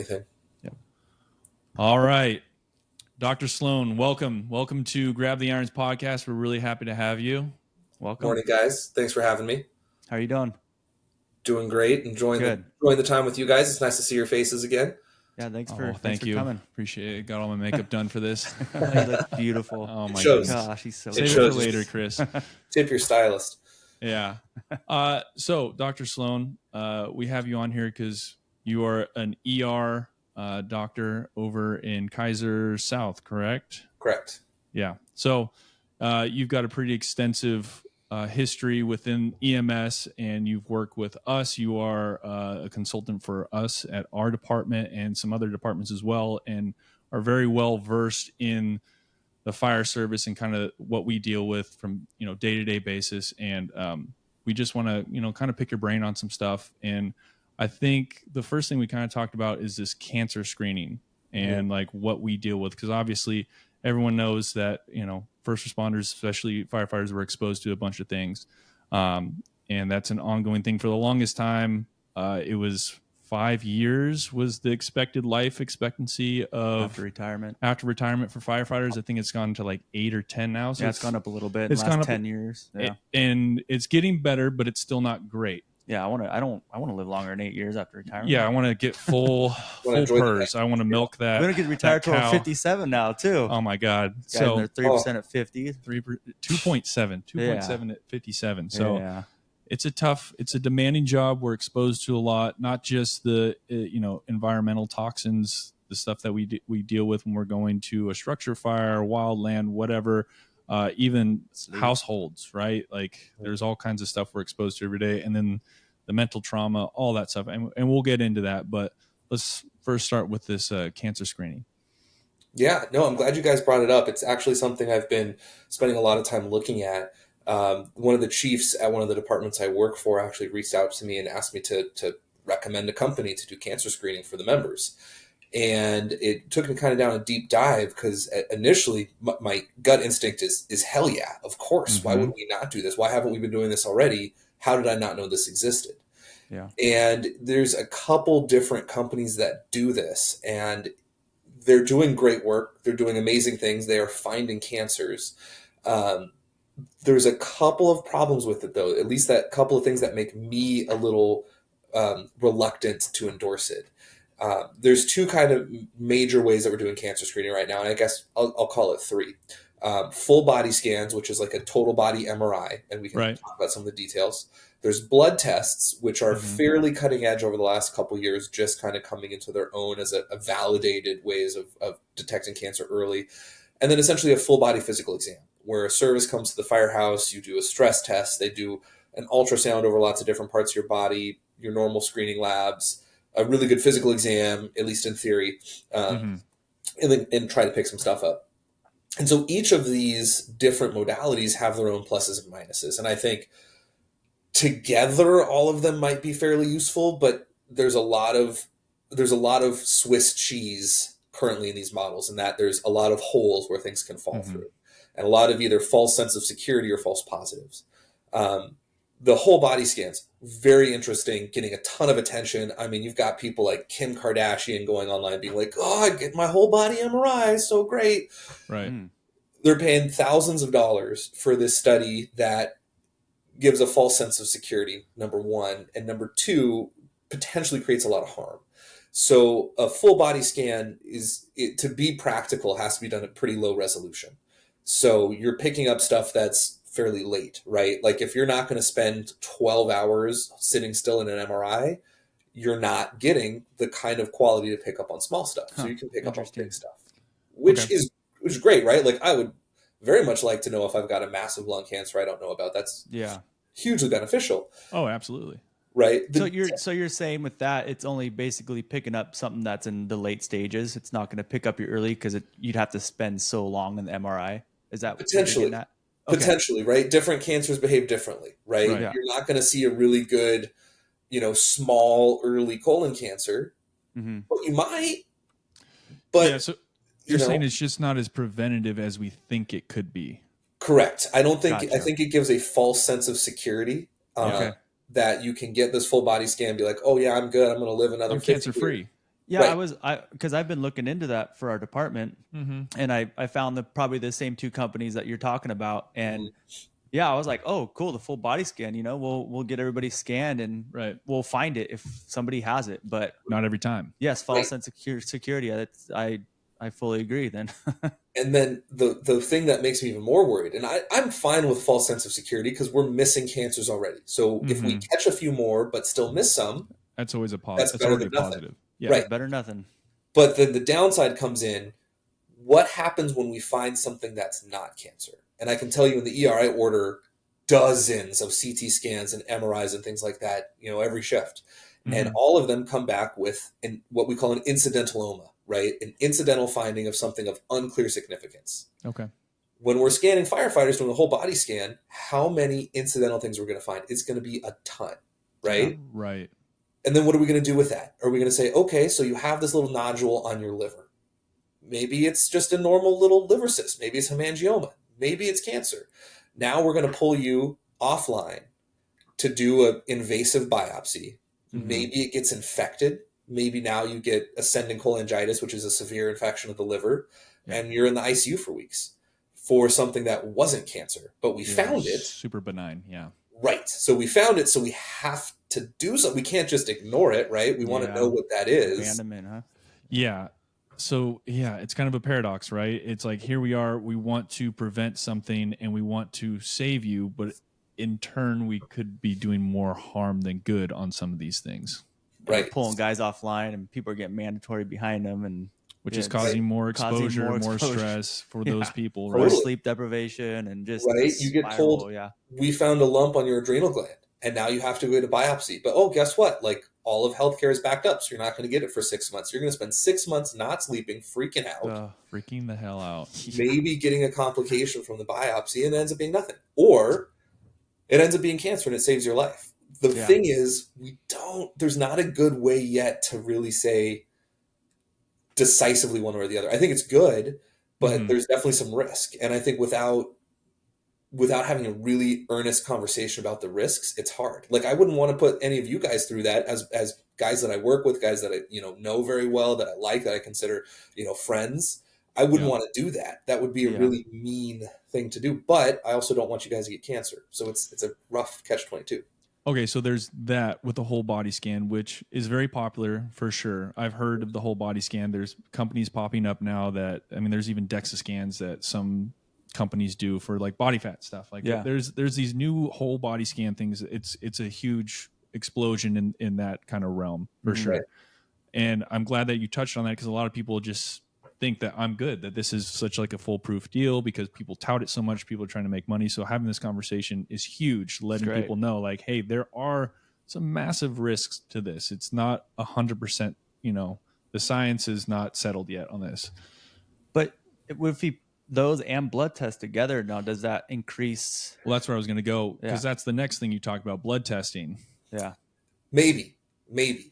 anything. Yep. All right. Dr. Sloane, welcome to Grab the Irons podcast. We're really happy to have you. Welcome. Morning, guys. Thanks for having me. How are you doing? Doing great. Enjoying the time with you guys. It's nice to see your faces again. Yeah, thanks for coming. Appreciate it. Got all my makeup done for this. He looks beautiful. Oh my gosh, he's so. Save it for later, Chris. Tip your stylist. Yeah. So, Dr. Sloane, we have you on here because you are an ER doctor over in Kaiser South, correct? Correct. Yeah. So you've got a pretty extensive history within EMS, and you've worked with us. You are a consultant for us at our department and some other departments as well, and are very well versed in the fire service and kind of what we deal with from day-to-day basis. And we just want to kind of pick your brain on some stuff. And I think the first thing we kind of talked about is this cancer screening and like what we deal with, because obviously everyone knows that first responders, especially firefighters, were exposed to a bunch of things, and that's an ongoing thing. For the longest time, it was 5 years was the expected life expectancy of after retirement for firefighters. I think it's gone to like 8 or 10 now. So it's gone up a little bit in the last 10 years. Yeah. And it's getting better, but it's still not great. Yeah, I want to live longer than 8 years after retirement. Yeah, I want to get full PERS. I want to milk that. We're gonna get retired till 57 now too. Oh my God! So 3% at 50, 2.7 at 57. So it's a demanding job. We're exposed to a lot, not just the environmental toxins, the stuff that we deal with when we're going to a structure fire, wildland, whatever. Even households, right? Like there's all kinds of stuff we're exposed to every day, and then the mental trauma, all that stuff, and we'll get into that. But let's first start with this cancer screening. Yeah, no, I'm glad you guys brought it up. It's actually something I've been spending a lot of time looking at. One of the chiefs at one of the departments I work for actually reached out to me and asked me to recommend a company to do cancer screening for the members. And it took me kind of down a deep dive because initially my gut instinct is hell yeah, of course. Mm-hmm. Why would we not do this? Why haven't we been doing this already? How did I not know this existed? Yeah. And there's a couple different companies that do this, and they're doing great work. They're doing amazing things. They are finding cancers. There's a couple of problems with it, though, at least that couple of things that make me a little reluctant to endorse it. There's two kind of major ways that we're doing cancer screening right now, and I guess I'll call it three. Full body scans, which is like a total body MRI, and we can talk about some of the details. There's blood tests, which are fairly cutting edge over the last couple of years, just kind of coming into their own as a validated ways of detecting cancer early. And then essentially a full body physical exam, where a service comes to the firehouse, you do a stress test, they do an ultrasound over lots of different parts of your body, your normal screening labs, a really good physical exam, at least in theory, and try to pick some stuff up. And so each of these different modalities have their own pluses and minuses. And I think together, all of them might be fairly useful, but there's a lot of Swiss cheese currently in these models, and that there's a lot of holes where things can fall through, and a lot of either false sense of security or false positives. The whole body scans, very interesting, getting a ton of attention. I mean, you've got people like Kim Kardashian going online being like, oh, I get my whole body MRI, so great. Right. They're paying thousands of dollars for this study that gives a false sense of security, number one. And number two, potentially creates a lot of harm. So a full body scan to be practical, has to be done at pretty low resolution. So you're picking up stuff that's fairly late, right? Like if you're not going to spend 12 hours sitting still in an MRI, you're not getting the kind of quality to pick up on small stuff. So you can pick up on big stuff, which is great, right? Like I would very much like to know if I've got a massive lung cancer I don't know about. That's hugely beneficial. Oh, absolutely. Right. So you're saying with that, it's only basically picking up something that's in the late stages. It's not going to pick up you early because you'd have to spend so long in the MRI. Is that potentially? Potentially, right? Different cancers behave differently, right? Yeah. You're not going to see a really good, small early colon cancer, but you might. But so you're saying it's just not as preventative as we think it could be. Correct. I think it gives a false sense of security that you can get this full body scan and be like, oh yeah, I'm good. I'm going to live another 50 cancer free. Yeah, Right. because I've been looking into that for our department, and I found probably the same two companies that you're talking about, and Mhm. yeah, I was like, oh, cool, the full body scan. We'll get everybody scanned, and Right. we'll find it if somebody has it. But Not every time. yes, Right. false sense of security. I fully agree. Then And then the thing that makes me even more worried, and I'm fine with false sense of security because we're missing cancers already. So if we catch a few more but still miss some, That's always that's that's better already than a nothing. positive. Yeah. yeah, Right. better nothing. But then the downside comes in. What happens when we find something that's not cancer? And I can tell you in the ER, I order dozens of CT scans and MRIs and things like that, every shift. And all of them come back with what we call an incidentaloma, right? An incidental finding of something of unclear significance. Okay. When we're scanning firefighters doing a whole body scan, how many incidental things we're going to find? It's going to be a ton, Yeah. right? Right. And then what are we going to do with that? Are we going to say, okay, so you have this little nodule on your liver? Maybe it's just a normal little liver cyst. Maybe it's hemangioma. Maybe it's cancer. Now we're going to pull you offline to do an invasive biopsy. Maybe it gets infected. Maybe now you get ascending cholangitis, which is a severe infection of the liver, Yeah. and you're in the ICU for weeks for something that wasn't cancer, but we found it. Super benign. Yeah. Right. So we found it, so we have to do something. We can't just ignore it, right? We want to know what that is. Abandonment, huh? Yeah. So yeah, it's kind of a paradox, right? It's like, here we are, we want to prevent something and we want to save you, but in turn we could be doing more harm than good on some of these things. Right. Pulling guys offline, and people are getting mandatory behind them, and which is causing more exposure, more exposure. stress for those people, more right? sleep deprivation, and just Right. You get told, yeah, we found a lump on your adrenal gland, and now you have to go to biopsy. But oh, guess what? Like, all of healthcare is backed up, so you're not going to get it for 6 months. You're going to spend 6 months not sleeping, freaking out, freaking the hell out. maybe getting a complication from the biopsy, and it ends up being nothing. Or it ends up being cancer and it saves your life. The thing is, there's not a good way yet to really say decisively one way or the other. I think it's good, but there's definitely some risk. And I think without having a really earnest conversation about the risks, it's hard. Like, I wouldn't want to put any of you guys through that as guys that I work with, guys that I know very well, that I like, that I consider friends. I wouldn't want to do that. That would be a really mean thing to do. But I also don't want you guys to get cancer. So it's a rough catch-22. Okay, so there's that with the whole body scan, which is very popular for sure. I've heard of the whole body scan. There's companies popping up now that, I mean, there's even DEXA scans that some companies do for like body fat stuff. Like there's these new whole body scan things. It's a huge explosion in that kind of realm for sure. Right. And I'm glad that you touched on that, because a lot of people just think that I'm good, that this is such like a foolproof deal because people tout it so much. People are trying to make money. So having this conversation is huge, letting people know like, hey, there are some massive risks to this. It's not 100%, the science is not settled yet on this. But if those and blood tests together, now does that increase? Well, that's where I was going to go, because that's the next thing you talked about, blood testing. Yeah. Maybe.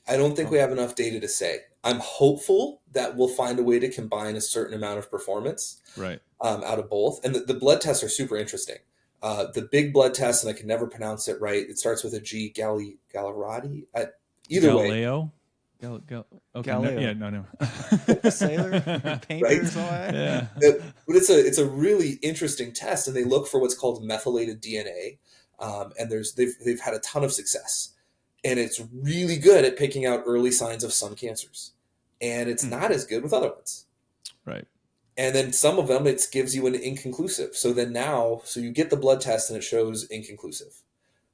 I don't think we have enough data to say. I'm hopeful that we'll find a way to combine a certain amount of performance out of both. And the blood tests are super interesting. The big blood test, and I can never pronounce it right. It starts with a G, Gallerati. Either Galileo? way. Galileo. No. Sailor? Painters? Right? Yeah. But it's a really interesting test, and they look for what's called methylated DNA. And they've had a ton of success. And it's really good at picking out early signs of some cancers. And it's not as good with other ones. Right. And then some of them, it gives you an inconclusive. So you get the blood test and it shows inconclusive.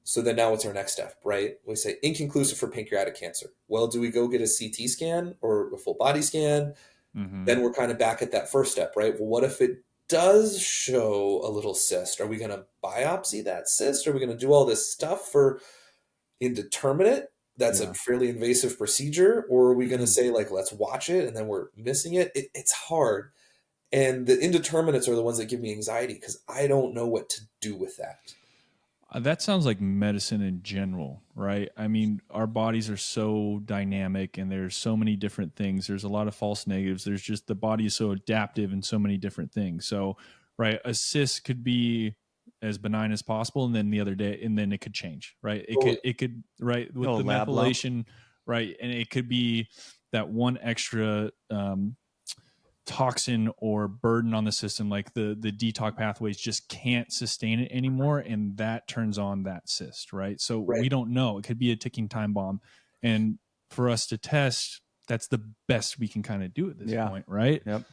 So then now what's our next step, right? We say inconclusive for pancreatic cancer. Well, do we go get a CT scan or a full body scan? Then we're kind of back at that first step, right? Well, what if it does show a little cyst? Are we going to biopsy that cyst? Are we going to do all this stuff for indeterminate? That's a fairly invasive procedure. Or are we going to say, like, let's watch it and then we're missing it? It's hard. And the indeterminates are the ones that give me anxiety because I don't know what to do with that. That sounds like medicine in general, right? I mean, our bodies are so dynamic and there's so many different things. There's a lot of false negatives. There's just, the body is so adaptive in so many different things. So, right, a cyst could be as benign as possible, and then the other day, and then it could change, right? It could right, with the methylation, right, and it could be that one extra toxin or burden on the system, like the detox pathways just can't sustain it anymore, and that turns on that cyst, right? So Right. we don't know. It could be a ticking time bomb, and for us to test, that's the best we can kind of do at this point, right? Yep.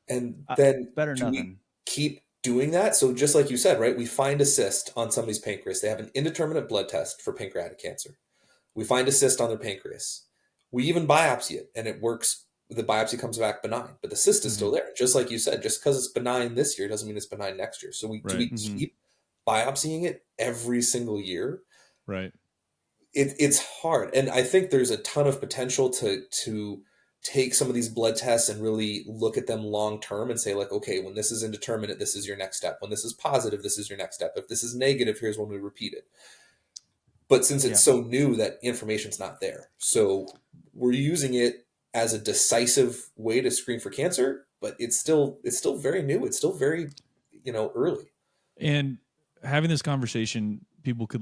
And then Better do we nothing. keep doing that? So just like you said, right? We find a cyst on somebody's pancreas. They have an indeterminate blood test for pancreatic cancer. We find a cyst on their pancreas. We even biopsy it, and it works. The biopsy comes back benign, but the cyst is still there. Just like you said, just because it's benign this year doesn't mean it's benign next year. So do Right. we keep biopsying it every single year? Right. It's hard, and I think there's a ton of potential to take some of these blood tests and really look at them long term and say, like, okay, when this is indeterminate, this is your next step. When this is positive, this is your next step. If this is negative, here's when we repeat it. But since it's so new, that information's not there. So we're using it as a decisive way to screen for cancer, but it's still very new. It's still very, early. And having this conversation, people could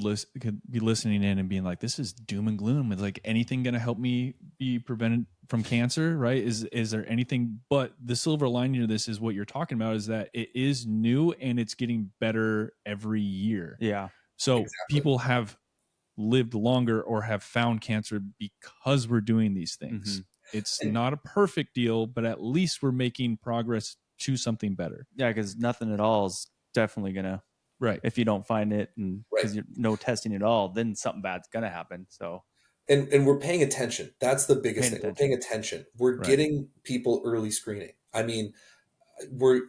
be listening in and being like, "This is doom and gloom. Is like anything going to help me be prevented from cancer? Right? Is there anything?" But the silver lining of this is what you're talking about is that it is new and it's getting better every year. Yeah. So Exactly. people have lived longer or have found cancer because we're doing these things. It's not a perfect deal, but at least we're making progress to something better. Yeah, because nothing at all is definitely gonna. Right. If you don't find it, and because Right. you're no testing at all, then something bad's gonna happen. So And we're paying attention. That's the biggest Paying thing. We're paying attention. We're Right. getting people early screening. I mean, we're,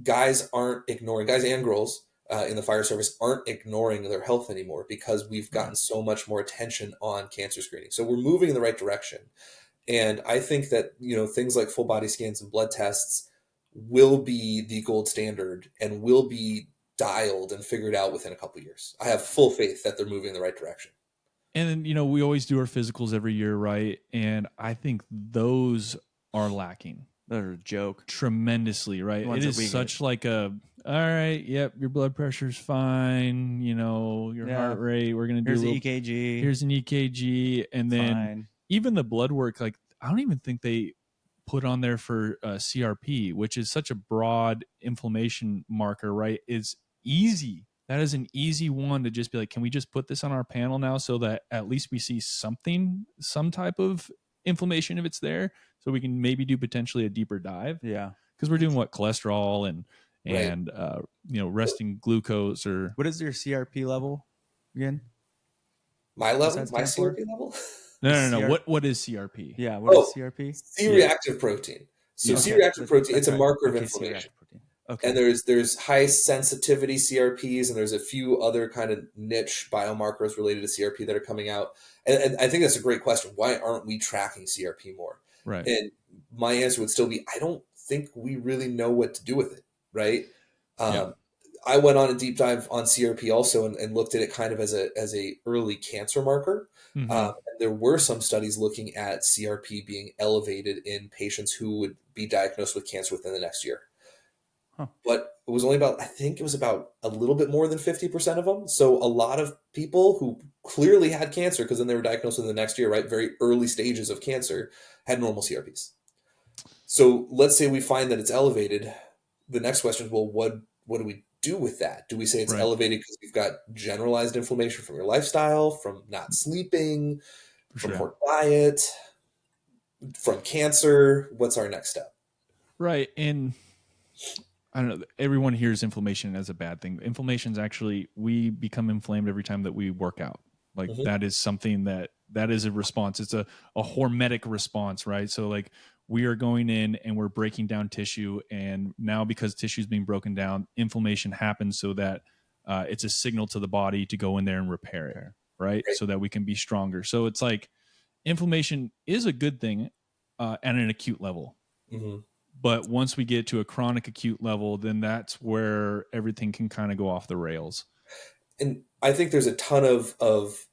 guys and girls in the fire service aren't ignoring their health anymore because we've gotten so much more attention on cancer screening. So we're moving in the right direction. And I think that, things like full body scans and blood tests will be the gold standard and will be dialed and figured out within a couple of years. I have full faith that they're moving in the right direction. And we always do our physicals every year, right? And I think those are lacking. they're a joke. Tremendously, right? Ones It that we is such like a, all right, yep, your blood pressure's fine, your heart rate, we're gonna do Here's a the little, EKG. here's an EKG, and then Fine. even the blood work, like I don't even think they put on there for CRP, which is such a broad inflammation marker, right? Is easy. That is an easy one to just be like, can we just put this on our panel now so that at least we see something, some type of inflammation if it's there, so we can maybe do potentially a deeper dive. Yeah. Because we're doing what cholesterol and Right. resting glucose or What is your CRP level again? My What's level, that my stand for? CRP level. no. CR What is CRP? Yeah. What is Oh, CRP? C-reactive protein. So Yeah. C-reactive protein, it's That's a right. marker of Okay, inflammation. C-reactive protein. Okay. And there's high sensitivity CRPs, and there's a few other kind of niche biomarkers related to CRP that are coming out. And I think that's a great question. Why aren't we tracking CRP more? Right. And my answer would still be, I don't think we really know what to do with it, right? Yeah. I went on a deep dive on CRP also and looked at it kind of as a early cancer marker. And there were some studies looking at CRP being elevated in patients who would be diagnosed with cancer within the next year. But it was only I think it was about a little bit more than 50% of them. So a lot of people who clearly had cancer, because then they were diagnosed in the next year, right? Very early stages of cancer, had normal CRPs. So let's say we find that it's elevated. The next question is, well, what do we do with that? Do we say it's Right. elevated because you've got generalized inflammation from your lifestyle, from not sleeping, from poor diet, from cancer? What's our next step? Right. And I don't know, everyone hears inflammation as a bad thing. Inflammation is actually, we become inflamed every time that we work out. Like that is something that is a response. It's a hormetic response, right? So like we are going in and we're breaking down tissue, and now because tissue is being broken down, inflammation happens so that it's a signal to the body to go in there and repair it, right? So that we can be stronger. So it's like inflammation is a good thing at an acute level. But once we get to a chronic acute level, then that's where everything can kind of go off the rails. And I think there's a ton of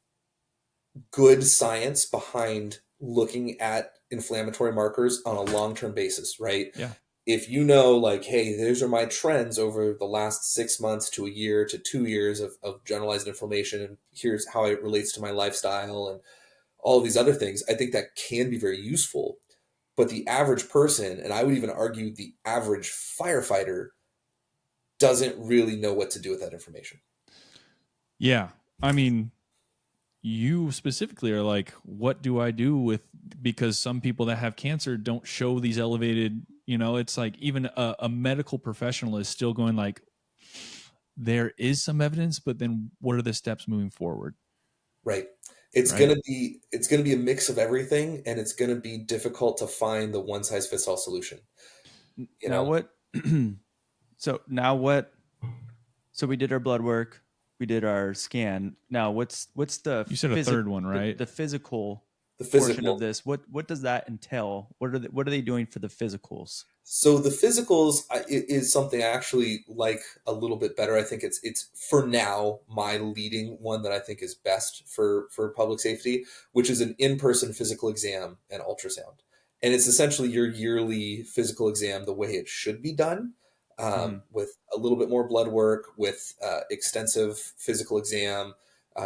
good science behind looking at inflammatory markers on a long-term basis, right? Yeah. If you know, like, hey, those are my trends over the last 6 months to a year to 2 years of generalized inflammation, and here's how it relates to my lifestyle and all of these other things, I think that can be very useful. But the average person, and I would even argue the average firefighter, doesn't really know what to do with that information. Yeah. I mean, you specifically are like, what do I do with, because some people that have cancer don't show these elevated, it's like even a medical professional is still going like, there is some evidence, but then what are the steps moving forward? Right. It's Right. gonna be a mix of everything, and it's gonna be difficult to find the one size fits all solution. You Now know, what? So now what? So we did our blood work, we did our scan. Now what's the You said a third one, right? the physical the portion of physical. this? What does that entail? What are they doing for the physicals? So the physicals is something I actually like a little bit better. I think it's for now my leading one that I think is best for public safety, which is an in-person physical exam and ultrasound. And it's essentially your yearly physical exam the way it should be done, Hmm. with a little bit more blood work, with extensive physical exam.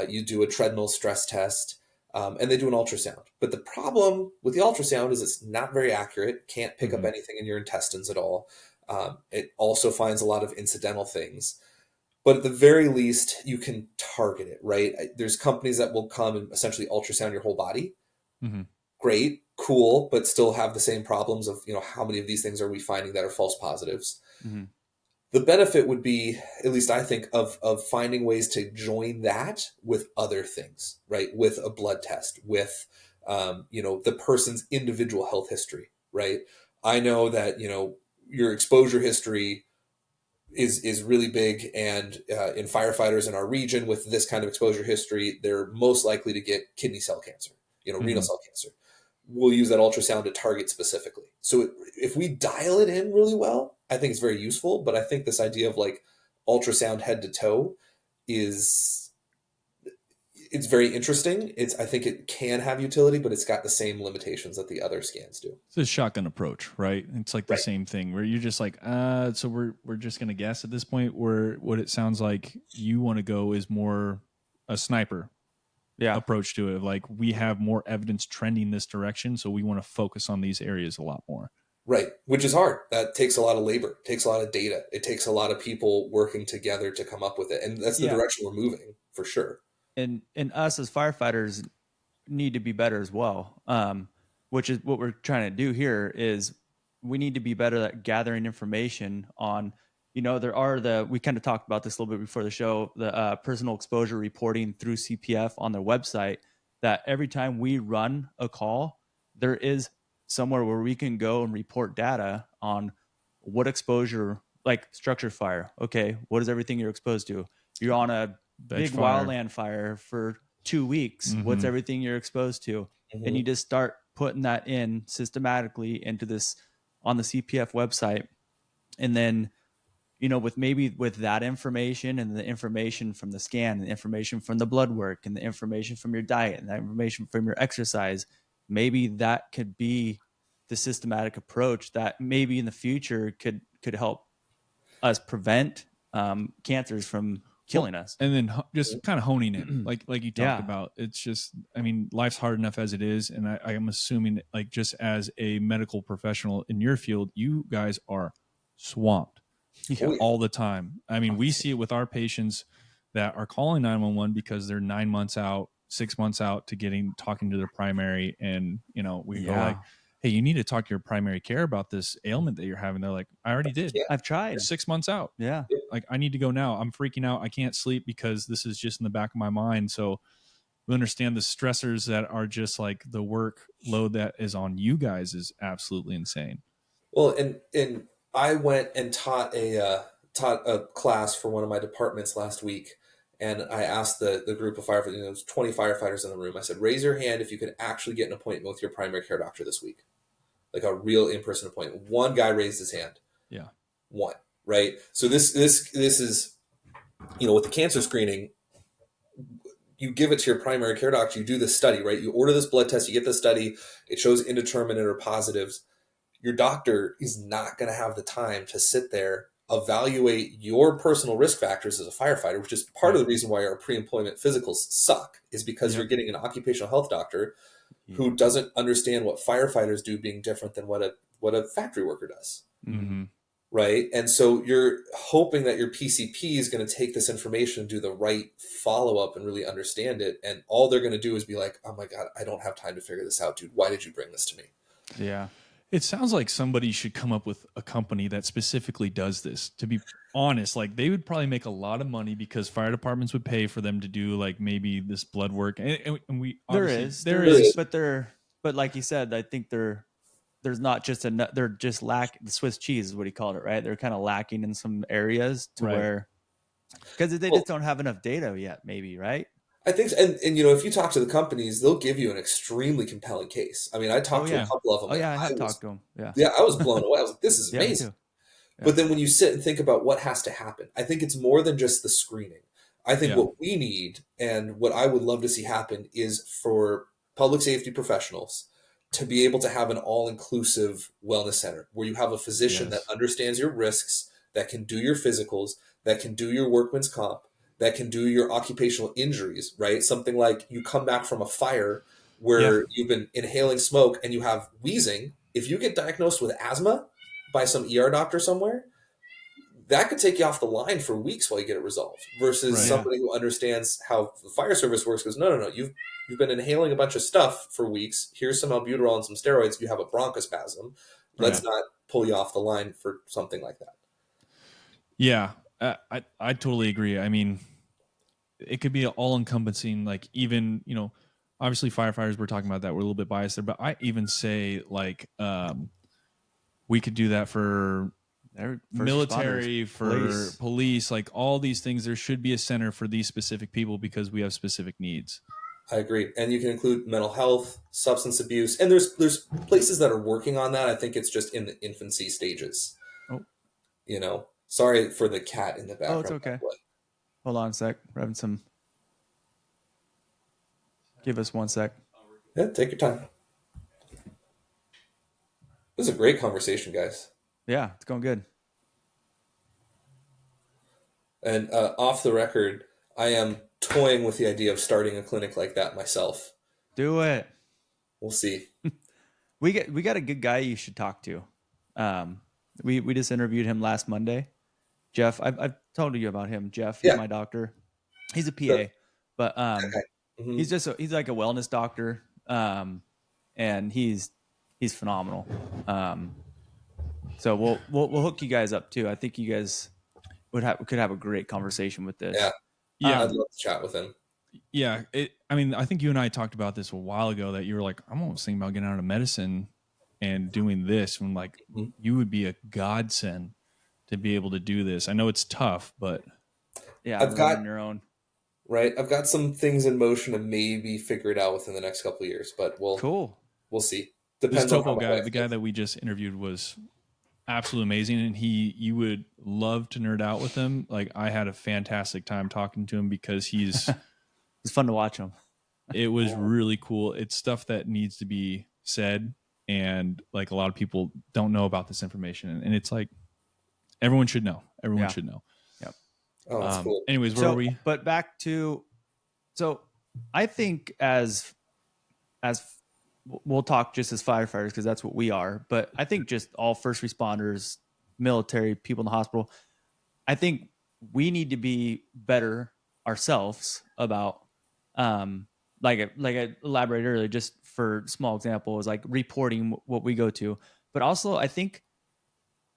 You do a treadmill stress test, and they do an ultrasound. But the problem with the ultrasound is it's not very accurate, can't pick up Hmm. anything in your intestines at all. It also finds a lot of incidental things. But at the very least, you can target it, right? There's companies that will come and essentially ultrasound your whole body. Mm-hmm. Great, cool, but still have the same problems of, how many of these things are we finding that are false positives? Hmm. The benefit would be, at least I think, of finding ways to join that with other things, right? With a blood test, with the person's individual health history, right? I know that your exposure history is really big, and in firefighters in our region with this kind of exposure history, they're most likely to get kidney cell cancer, renal Mm-hmm. cell cancer. We'll use that ultrasound to target specifically. So if we dial it in really well, I think it's very useful. But I think this idea of like ultrasound head to toe is it's very interesting. I think it can have utility, but it's got the same limitations that the other scans do. It's a shotgun approach, right? It's like the Right. same thing where you're just like, so we're just gonna guess at this point. Where what it sounds like you want to go is more a sniper Yeah. approach to it. Like we have more evidence trending this direction, so we want to focus on these areas a lot more. Right, which is hard. That takes a lot of labor, takes a lot of data. It takes a lot of people working together to come up with it. And that's the Yeah. direction we're moving for sure. And us as firefighters need to be better as well. Which is what we're trying to do here is we need to be better at gathering information on, there are we kind of talked about this a little bit before the show, the personal exposure reporting through CPF on their website, that every time we run a call, there is somewhere where we can go and report data on what exposure, like structure fire. Okay, what is everything you're exposed to? You're on a Veg big fire. wildland fire for 2 weeks. What's Mhm. everything you're exposed to? And you Mhm. just start putting that in systematically into this on the CPF website. And then, with that information and the information from the scan, and the information from the blood work, and the information from your diet, and the information from your exercise, maybe that could be the systematic approach that maybe in the future could help us prevent cancers from Well, killing us. and then just kind of honing in, like you talked Yeah. about. It's just, I mean, life's hard enough as it is, and I am assuming, like, just as a medical professional in your field, you guys are swamped Oh, Yeah. yeah. all the time. I mean, we see it with our patients that are calling 911 because they're 9 months out, 6 months out to talking to their primary, and we go like, Yeah. hey, you need to talk to your primary care about this ailment that you're having. They're like, I already did. Yeah. I've tried. 6 months out. Yeah. Like, I need to go now. I'm freaking out. I can't sleep because this is just in the back of my mind. So we understand the stressors that are just like the workload that is on you guys is absolutely insane. Well, and I went and taught a class for one of my departments last week, and I asked the group of firefighters. There was 20 firefighters in the room. I said, raise your hand if you could actually get an appointment with your primary care doctor this week, like a real in-person appointment. One guy raised his hand. Yeah. One, right? So this is with the cancer screening, you give it to your primary care doctor. You do this study, right? You order this blood test. You get the study. It shows indeterminate or positives. Your doctor is not going to have the time to sit there, evaluate your personal risk factors as a firefighter, which is part of the reason why our pre-employment physicals suck, is because Yep. you're getting an occupational health doctor who doesn't understand what firefighters do being different than what a factory worker does. Mm-hmm. Right. And so you're hoping that your PCP is going to take this information and do the right follow up and really understand it. And all they're going to do is be like, oh my God, I don't have time to figure this out, dude. Why did you bring this to me? Yeah. It sounds like somebody should come up with a company that specifically does this. To be honest, like they would probably make a lot of money because fire departments would pay for them to do like maybe this blood work. And we There obviously is, but like you said, I think there's not just they're just the Swiss cheese is what he called it, right? They're kind of lacking in some areas to where, because they just don't have enough data yet, maybe, right? I think, and you know, if you talk to the companies, they'll give you an extremely compelling case. I mean, I talked to a couple of them. Oh yeah, I have was, talked to them. Yeah, I was blown away. I was like, this is Yeah, me amazing. too. Yeah. But then when you sit and think about what has to happen, I think it's more than just the screening. I think what we need and what I would love to see happen is for public safety professionals to be able to have an all-inclusive wellness center where you have a physician that understands your risks, that can do your physicals, that can do your workman's comp, that can do your occupational injuries, right? Something like you come back from a fire where you've been inhaling smoke and you have wheezing. If you get diagnosed with asthma by some ER doctor somewhere, that could take you off the line for weeks while you get it resolved versus somebody who understands how the fire service works goes, no, you've been inhaling a bunch of stuff for weeks. Here's some albuterol and some steroids. You have a bronchospasm. Let's not pull you off the line for something like that. Yeah, I totally agree. I mean, it could be all encompassing, like even, you know, obviously firefighters, we're talking about that. We're a little bit biased there, but I even say like we could do that for military, for police, like all these things. There should be a center for these specific people because we have specific needs. I agree. And you can include mental health, substance abuse, and there's places that are working on that. I think it's just in the infancy stages. Oh, you know, sorry for the cat in the background. Oh, it's okay. Hold on a sec. We're having some. Give us 1 sec. Yeah, take your time. This is a great conversation, guys. Yeah, it's going good. And off the record, I am toying with the idea of starting a clinic like that myself. Do it. We'll see. We got a good guy you should talk to. We just interviewed him last Monday. Jeff, I've told you about him. Jeff, he's my doctor. He's a PA, but he's like a wellness doctor, and he's phenomenal. So we'll hook you guys up too. I think you guys could have a great conversation with this. Yeah, I'd love to chat with him. Yeah, I mean, I think you and I talked about this a while ago that you were like, I'm almost thinking about getting out of medicine and doing this. And like, you would be a godsend to be able to do this. I know it's tough, but yeah, I've got your own. Right, I've got some things in motion to maybe figure it out within the next couple of years, but we'll see. Depends this Topo on guy, the guy that we just interviewed was absolutely amazing, and you would love to nerd out with him. Like I had a fantastic time talking to him because he's it's fun to watch him. It was really cool. It's stuff that needs to be said, and like a lot of people don't know about this information, and it's like everyone should know. Everyone should know. Yep. Oh, that's cool. Anyways, where are we? But back to, so I think as we'll talk just as firefighters because that's what we are. But I think just all first responders, military, people in the hospital, I think we need to be better ourselves about, like I elaborated earlier, just for small example, is like reporting what we go to. But also I think,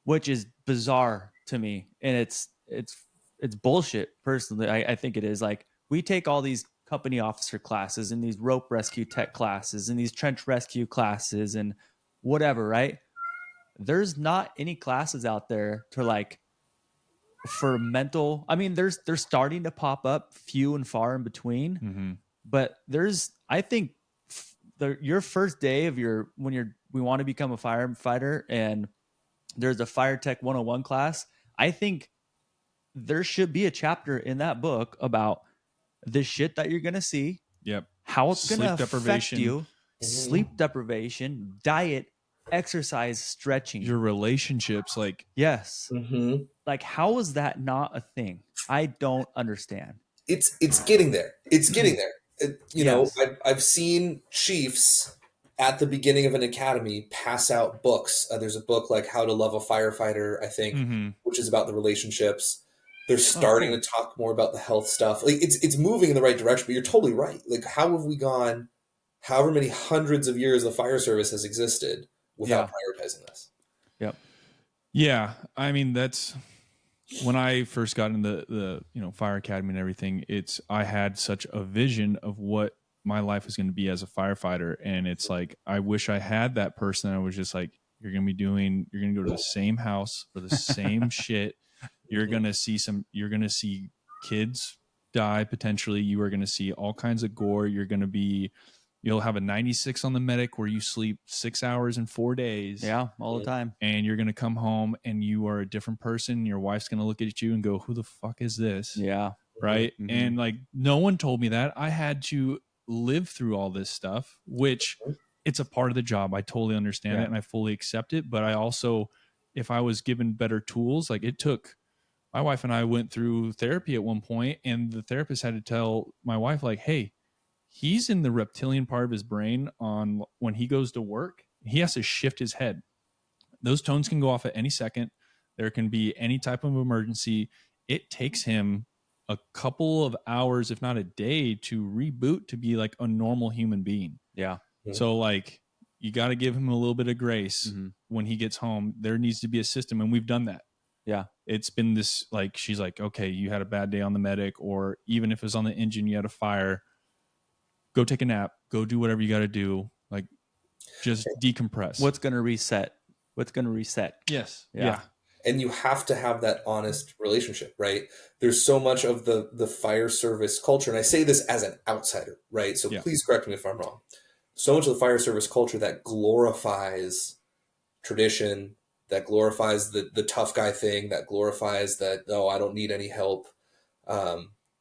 which is bizarre to me, and it's bullshit personally. I think it is, like we take all these company officer classes and these rope rescue tech classes and these trench rescue classes and whatever, right? There's not any classes out there to like for mental. I mean, they're starting to pop up few and far in between, but I think your first day of we want to become a firefighter and there's a fire tech 101 class. I think there should be a chapter in that book about the shit that you're going to see. Yep. How it's going to affect you. Sleep deprivation, diet, exercise, stretching. Your relationships, like. Yes. Like, how is that not a thing? I don't understand. It's getting there. It's getting there. You know, I've seen chiefs at the beginning of an academy, pass out books. There's a book like How to Love a Firefighter, I think, Mm-hmm. which is about the relationships. They're Oh, starting cool. to talk more about the health stuff. Like it's moving in the right direction, but you're totally right. Like how have we gone however many hundreds of years the fire service has existed without Yeah. prioritizing this? Yep. Yeah, I mean that's when I first got into the fire academy and everything. I had such a vision of what my life was going to be as a firefighter, and it's like I wish I had that person. I was just like, you're going to go to the same house for the same shit. You're Mhm. going to see you're going to see kids die potentially. You are going to see all kinds of gore. You'll have a 96 on the medic where you sleep 6 hours in 4 days. Yeah, all the time. And you're going to come home and you are a different person. Your wife's going to look at you and go, who the fuck is this? Yeah. Right. Mhm. And like, no one told me that. I had to live through all this stuff, which it's a part of the job. I totally understand it and I fully accept it. But I also, if I was given better tools, like my wife and I went through therapy at one point, and the therapist had to tell my wife, like, hey, he's in the reptilian part of his brain on when he goes to work. He has to shift his head. Those tones can go off at any second. There can be any type of emergency. It takes him a couple of hours, if not a day, to reboot to be like a normal human being. Yeah. So like you got to give him a little bit of grace when he gets home. There needs to be a system, and we've done that. Yeah. It's been this, like, she's like, okay, you had a bad day on the medic, or even if it was on the engine, you had a fire, go take a nap, go do whatever you got to do. Like, just decompress. What's going to reset? Yes. Yeah. Yeah. And you have to have that honest relationship, right? There's so much of the fire service culture, and I say this as an outsider, right? So please correct me if I'm wrong. So much of the fire service culture that glorifies tradition, that glorifies the tough guy thing, that glorifies that, oh, I don't need any help.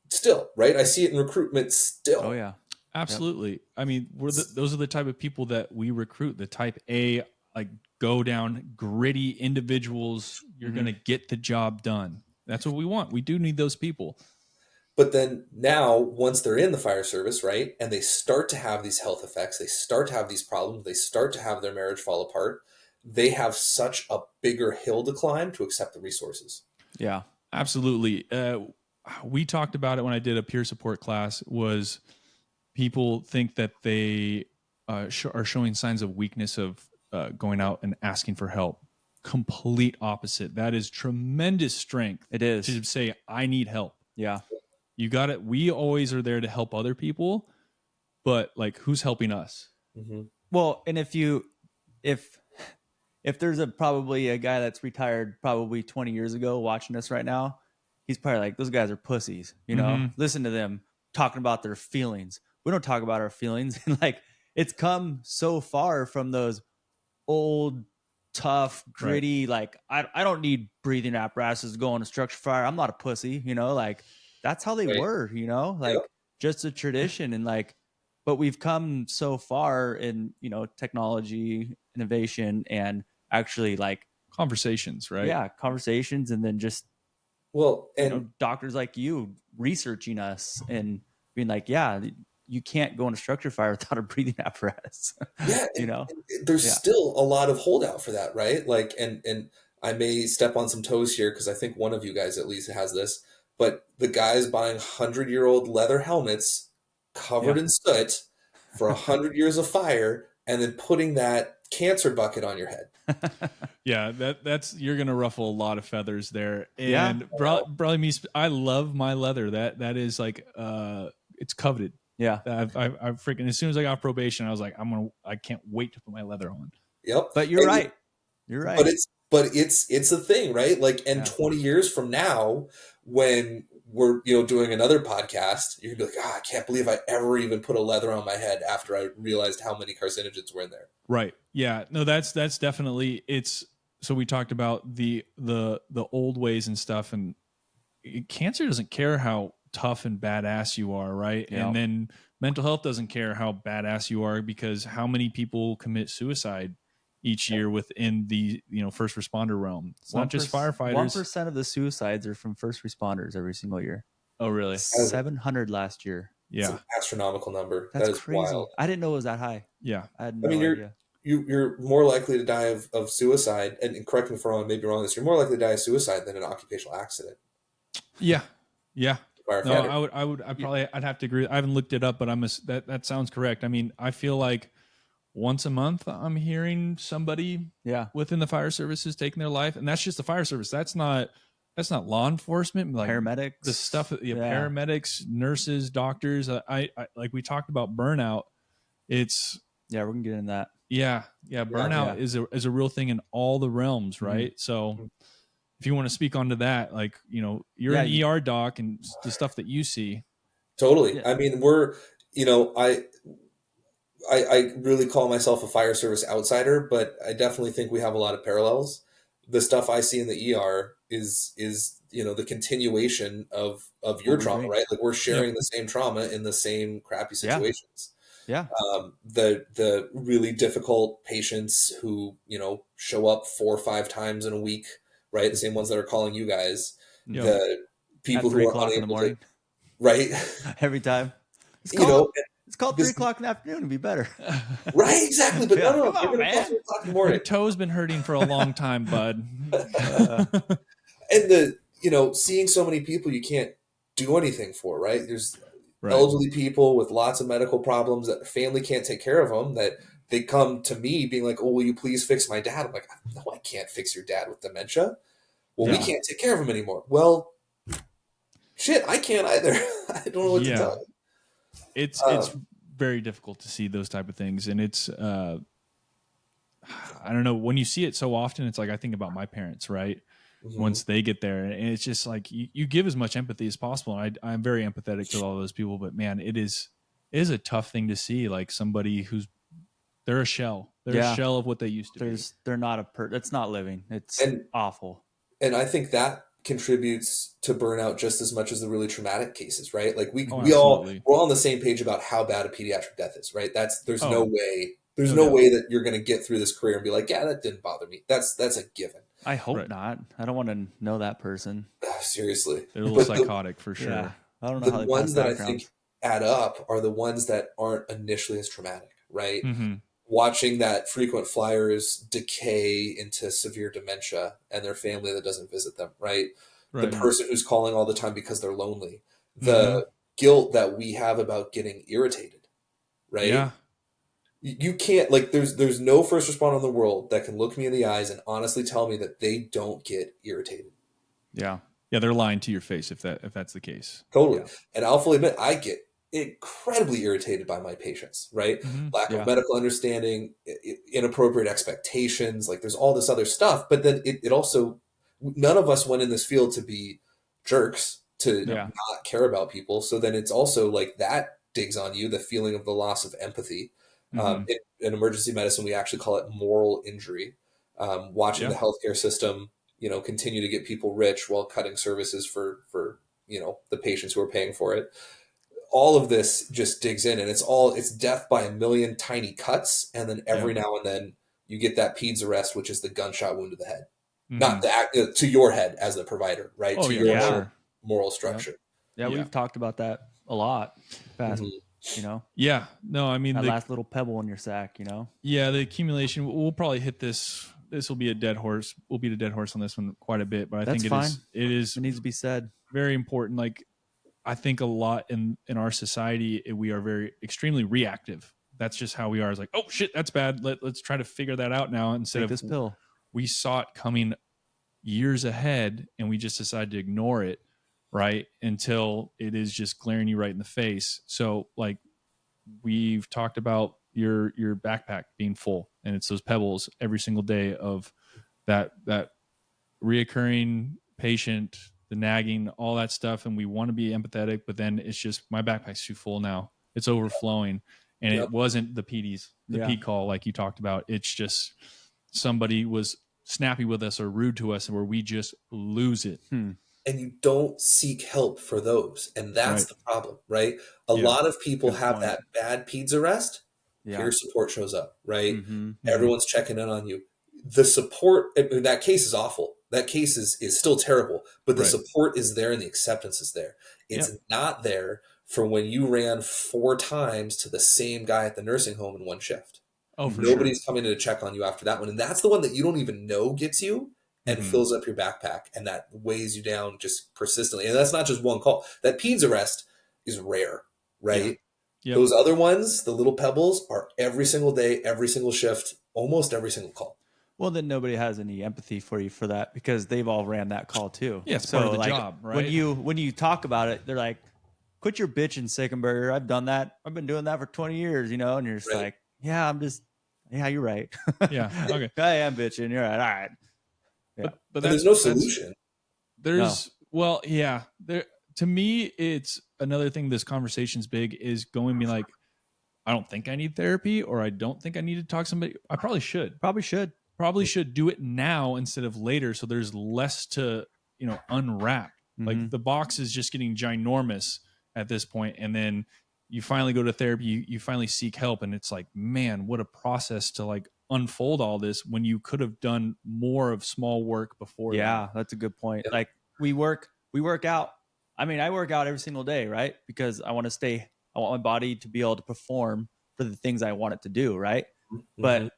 Still, right? I see it in recruitment still. Oh, yeah. Absolutely. Yep. I mean, those are the type of people that we recruit, the type A, like go down, gritty individuals. You're going to get the job done. That's what we want. We do need those people. But then now, once they're in the fire service, right, and they start to have these health effects, they start to have these problems, they start to have their marriage fall apart, they have such a bigger hill to climb to accept the resources. Yeah, absolutely. We talked about it when I did a peer support class, was people think that they are showing signs of weakness of going out and asking for help. Complete opposite. That is tremendous strength. It is. To say, I need help. Yeah. You got it. We always are there to help other people, but like, who's helping us? Mm-hmm. Well, and if there's probably a guy that's retired probably 20 years ago watching us right now, he's probably like, those guys are pussies, you know, listen to them talking about their feelings. We don't talk about our feelings. And like, it's come so far from those old, tough, gritty, like, I don't need breathing apparatuses to go on a structure fire. I'm not a pussy, you know, like that's how they were, you know, like just a tradition. And like, but we've come so far in, you know, technology, innovation, and actually like conversations, right? Yeah, conversations, and then just doctors like you researching us and being like, yeah, you can't go on a structure fire without a breathing apparatus. Yeah, you know, there's still a lot of holdout for that, right? Like, and I may step on some toes here because I think one of you guys at least has this, but the guys buying 100-year-old leather helmets covered in soot for 100 years of fire, and then putting that cancer bucket on your head. Yeah, that's you're gonna ruffle a lot of feathers there. And probably me, I love my leather. That is like it's coveted. Yeah, I freaking, as soon as I got probation, I was like, I can't wait to put my leather on. Yep. But you're right. You're right. But it's a thing, right? Like, and 20 years from now, when we're doing another podcast, you're gonna be like, I can't believe I ever even put a leather on my head after I realized how many carcinogens were in there. Right. Yeah. No, that's definitely, it's, so we talked about the old ways and stuff, and cancer doesn't care how tough and badass you are, right? Yeah. And then mental health doesn't care how badass you are, because how many people commit suicide each year within the first responder realm? It's not just firefighters. 1% of the suicides are from first responders every single year. Oh, really? 700 last year. It's Yeah. an astronomical number. That's That is crazy. wild. I didn't know it was that high. Yeah. I had I mean, no idea. you're more likely to die of suicide, and correct me if I'm wrong, maybe wrong. This, you're more likely to die of suicide than an occupational accident. Yeah. Yeah. No, Firefighter. I'd have to agree. I haven't looked it up, but that sounds correct. I mean, I feel like once a month I'm hearing somebody Yeah. within the fire services taking their life, and that's just the fire service. That's not law enforcement, like Paramedics. the stuff that Yeah. paramedics, nurses, doctors. I like we talked about burnout. It's Yeah, we're gonna get into that. burnout is a real thing in all the realms, right? So Mhm. if you want to speak onto that, like, you're an ER doc and the stuff that you see. Totally. Yeah. I mean, I really call myself a fire service outsider, but I definitely think we have a lot of parallels. The stuff I see in the ER is the continuation of your What we're trauma, doing. right? Like we're Yep. sharing the same trauma in the same crappy Yeah. situations. Yeah. The really difficult patients who show up 4 or 5 times in a week, right? The same ones that are calling you guys. Yep. The people At who 3 are o'clock in the unable to, morning. right? Every time. It's you know, called this 3 o'clock in the afternoon. It'd be better. right, exactly. But Yeah. no, Come they're on, going to call man. 3 o'clock in the Your morning. toe's been hurting for a long time, bud. And seeing so many people you can't do anything for, right? There's Right. elderly people with lots of medical problems that family can't take care of them, that they come to me being like, oh, will you please fix my dad? I'm like, no, I can't fix your dad with dementia. Well, we Yeah. can't take care of him anymore. Well, shit, I can't either. I don't know what to tell you. It's very difficult to see those type of things, and it's I don't know, when you see it so often, it's like I think about my parents, right? Mhm. Once they get there, and it's just like you give as much empathy as possible. And I'm very empathetic to all those people, but man, it is a tough thing to see, like somebody who's they're a shell. They're a shell of what they used to be. They're not it's not living. It's And awful. And I think that contributes to burnout just as much as the really traumatic cases, right? Like we're Absolutely. all on the same page about how bad a pediatric death is, right? There's no way No doubt. way that you're going to get through this career and be like, yeah, that didn't bother me. That's a given. I hope Right. not. I don't want to know that person. Seriously. They're a little But psychotic for sure. Yeah. I don't know how the they pass ones that I backgrounds. think add up are the ones that aren't initially as traumatic, right? Mm-hmm. Watching that frequent flyers decay into severe dementia and their family that doesn't visit them, right? Right. The person who's calling all the time because they're lonely, the guilt that we have about getting irritated, right? Yeah. You can't, like, there's no first responder in the world that can look me in the eyes and honestly tell me that they don't get irritated. Yeah. Yeah, they're lying to your face if that's the case. Totally. Yeah. And I'll fully admit, I get incredibly irritated by my patients, right? Mm-hmm. Lack Yeah. of medical understanding, inappropriate expectations, like there's all this other stuff. But then it also, none of us went in this field to be jerks, to Yeah. not care about people. So then it's also like that digs on you, the feeling of the loss of empathy. Mm-hmm. In emergency medicine, we actually call it moral injury. Watching the healthcare system, continue to get people rich while cutting services for the patients who are paying for it. All of this just digs in, and it's death by a million tiny cuts, and then every now and then you get that PEDS arrest, which is the gunshot wound to the head, not to your head as the provider, right? Oh, to yeah, your for own sure. moral structure. Yeah, we've talked about that a lot. Past, Mhm. Yeah. No, I mean that last little pebble in your sack, Yeah, the accumulation. We'll probably hit this. This will be a dead horse. We'll beat a dead horse on this one quite a bit, but I think it is It needs to be said. very important. Like, I think a lot in our society, we are very extremely reactive. That's just how we are. It's like, oh shit, that's bad. Let's try to figure that out now. Instead Take of this pill. we saw it coming years ahead and we just decided to ignore it, right? Until it is just glaring you right in the face. So like we've talked about your backpack being full, and it's those pebbles every single day of that reoccurring patient, the nagging, all that stuff. And we want to be empathetic, but then it's just my backpack's too full now. It's overflowing. And it wasn't the PDs, P call like you talked about. It's just somebody was snappy with us or rude to us, and where we just lose it. And you don't seek help for those. And that's the problem, right? A lot of people have that bad PEDS arrest. Peer support shows up, right? Everyone's checking in on you. The support, that case is awful. That case is still terrible, but the support is there and the acceptance is there. It's not there from when you ran 4 times to the same guy at the nursing home in one shift. Oh, for sure. Nobody's coming in to check on you after that one. And that's the one that you don't even know gets you and fills up your backpack, and that weighs you down just persistently. And that's not just one call. That peds arrest is rare, right? Yep. Those other ones, the little pebbles, are every single day, every single shift, almost every single call. Well, then nobody has any empathy for you for that because they've all ran that call too. Yeah, it's part of the job, right? When you talk about it, they're like, quit your bitching, Sickenberger. I've done that. I've been doing that for 20 years, you know? And you're just like, yeah, you're right. Yeah. Okay. I am bitching. You're right. All right. Yeah. But there's no solution. Well, yeah. To me, it's another thing. This conversation's big is going to be like, I don't think I need therapy, or I don't think I need to talk to somebody. I probably should. Probably should do it now instead of later. So there's less to, unwrap. Like the box is just getting ginormous at this point. And then you finally go to therapy, you finally seek help. And it's like, man, what a process to like unfold all this when you could have done more of small work before. Yeah, that's a good point. Yeah. Like we work out. I mean, I work out every single day, right? Because I want my body to be able to perform for the things I want it to do, right? But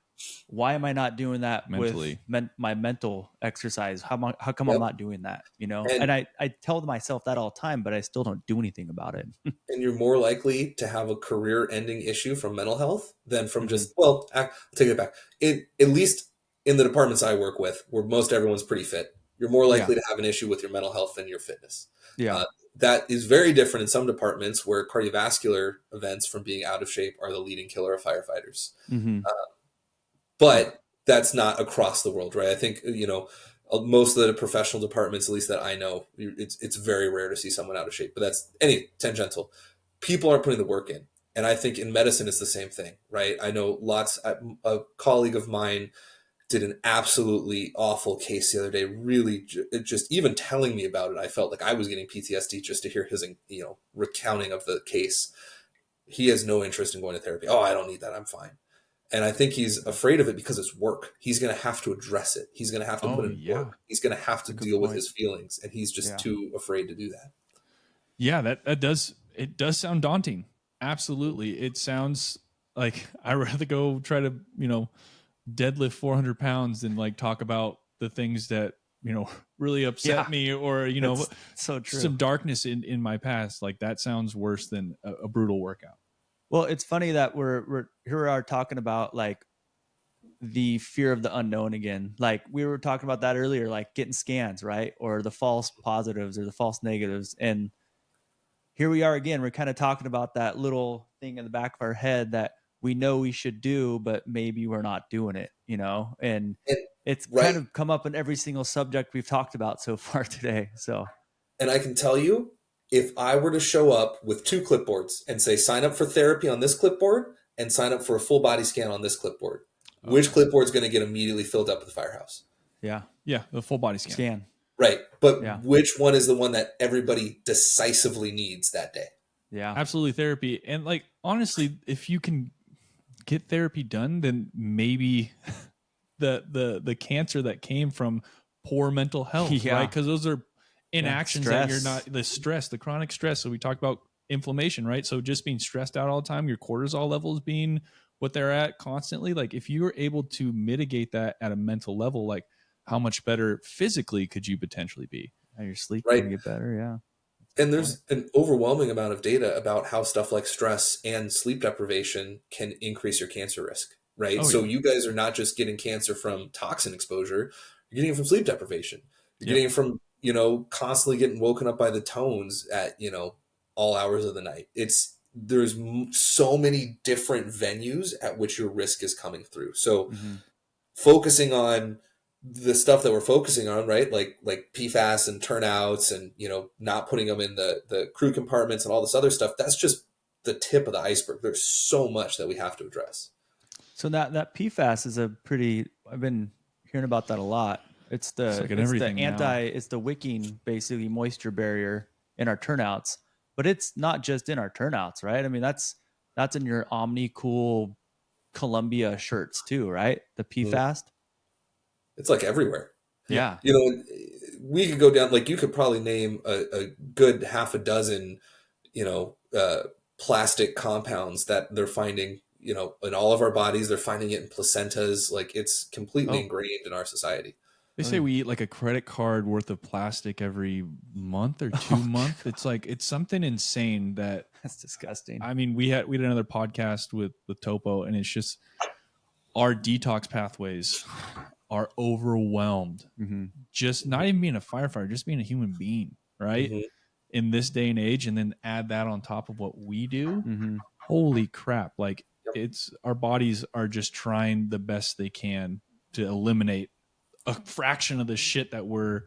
why am I not doing that mentally with my mental exercise? How come I'm not doing that? And I tell myself that all the time, but I still don't do anything about it. And you're more likely to have a career-ending issue from mental health than from I'll take it back. At least in the departments I work with, where most everyone's pretty fit, you're more likely to have an issue with your mental health than your fitness. Yeah. That is very different in some departments where cardiovascular events from being out of shape are the leading killer of firefighters. But that's not across the world, right? I think, most of the professional departments, at least that I know, it's very rare to see someone out of shape. But that's tangential. People aren't putting the work in. And I think in medicine, it's the same thing, right? I know a colleague of mine did an absolutely awful case the other day. Really, just even telling me about it, I felt like I was getting PTSD just to hear his, recounting of the case. He has no interest in going to therapy. Oh, I don't need that. I'm fine. And I think he's afraid of it because it's work. He's going to have to address it. He's going to have to put in work. He's going to have to deal with his feelings, and he's just too afraid to do that. Yeah, that does sound daunting. Absolutely. It sounds like I'd rather go try to, deadlift 400 pounds than like talk about the things that, really upset me, or, so true. Some darkness in my past. Like that sounds worse than a brutal workout. Well, it's funny that we're here we are talking about like the fear of the unknown again. Like we were talking about that earlier, like getting scans, right? Or the false positives or the false negatives. And here we are again. We're kind of talking about that little thing in the back of our head that we know we should do, but maybe we're not doing it, and it's kind of come up in every single subject we've talked about so far today. So, and I can tell you, if I were to show up with 2 clipboards and say, sign up for therapy on this clipboard and sign up for a full body scan on this clipboard, which clipboard is going to get immediately filled up at the firehouse? Yeah. Yeah. The full body scan. Right. But which one is the one that everybody decisively needs that day? Yeah, absolutely. Therapy. And like, honestly, if you can get therapy done, then maybe the cancer that came from poor mental health, right? Because those are inactions that you're not, the stress, the chronic stress. So we talked about inflammation, right? So just being stressed out all the time, your cortisol levels being what they're at constantly. Like if you were able to mitigate that at a mental level, like how much better physically could you potentially be? Your sleep can get better. Yeah. And there's an overwhelming amount of data about how stuff like stress and sleep deprivation can increase your cancer risk, right? You guys are not just getting cancer from toxin exposure, you're getting it from sleep deprivation. You're getting it from, constantly getting woken up by the tones at, all hours of the night. There's so many different venues at which your risk is coming through. So focusing on the stuff that we're focusing on, right? Like PFAS and turnouts and, not putting them in the crew compartments and all this other stuff. That's just the tip of the iceberg. There's so much that we have to address. So that PFAS is I've been hearing about that a lot. It's it's the wicking, basically moisture barrier in our turnouts, but it's not just in our turnouts, right? I mean, that's in your Omni Cool Columbia shirts too, right? The PFAS. It's like everywhere. Yeah. We could go down, like you could probably name a good half a dozen, plastic compounds that they're finding, in all of our bodies. They're finding it in placentas. Like, it's completely Oh, ingrained in our society. They say really? we eat like a credit card worth of plastic every month or two Oh my month. It's like it's something insane that That's disgusting. I mean we had another podcast with Topo, and it's just our detox pathways are overwhelmed. Mm-hmm. Just not even being a firefighter, just being a human being, right? Hmm. In this day and age, and then add that on top of what we do. Mm-hmm. Holy crap. Like Yep. it's our bodies are just trying the best they can to eliminate a fraction of the shit that we're,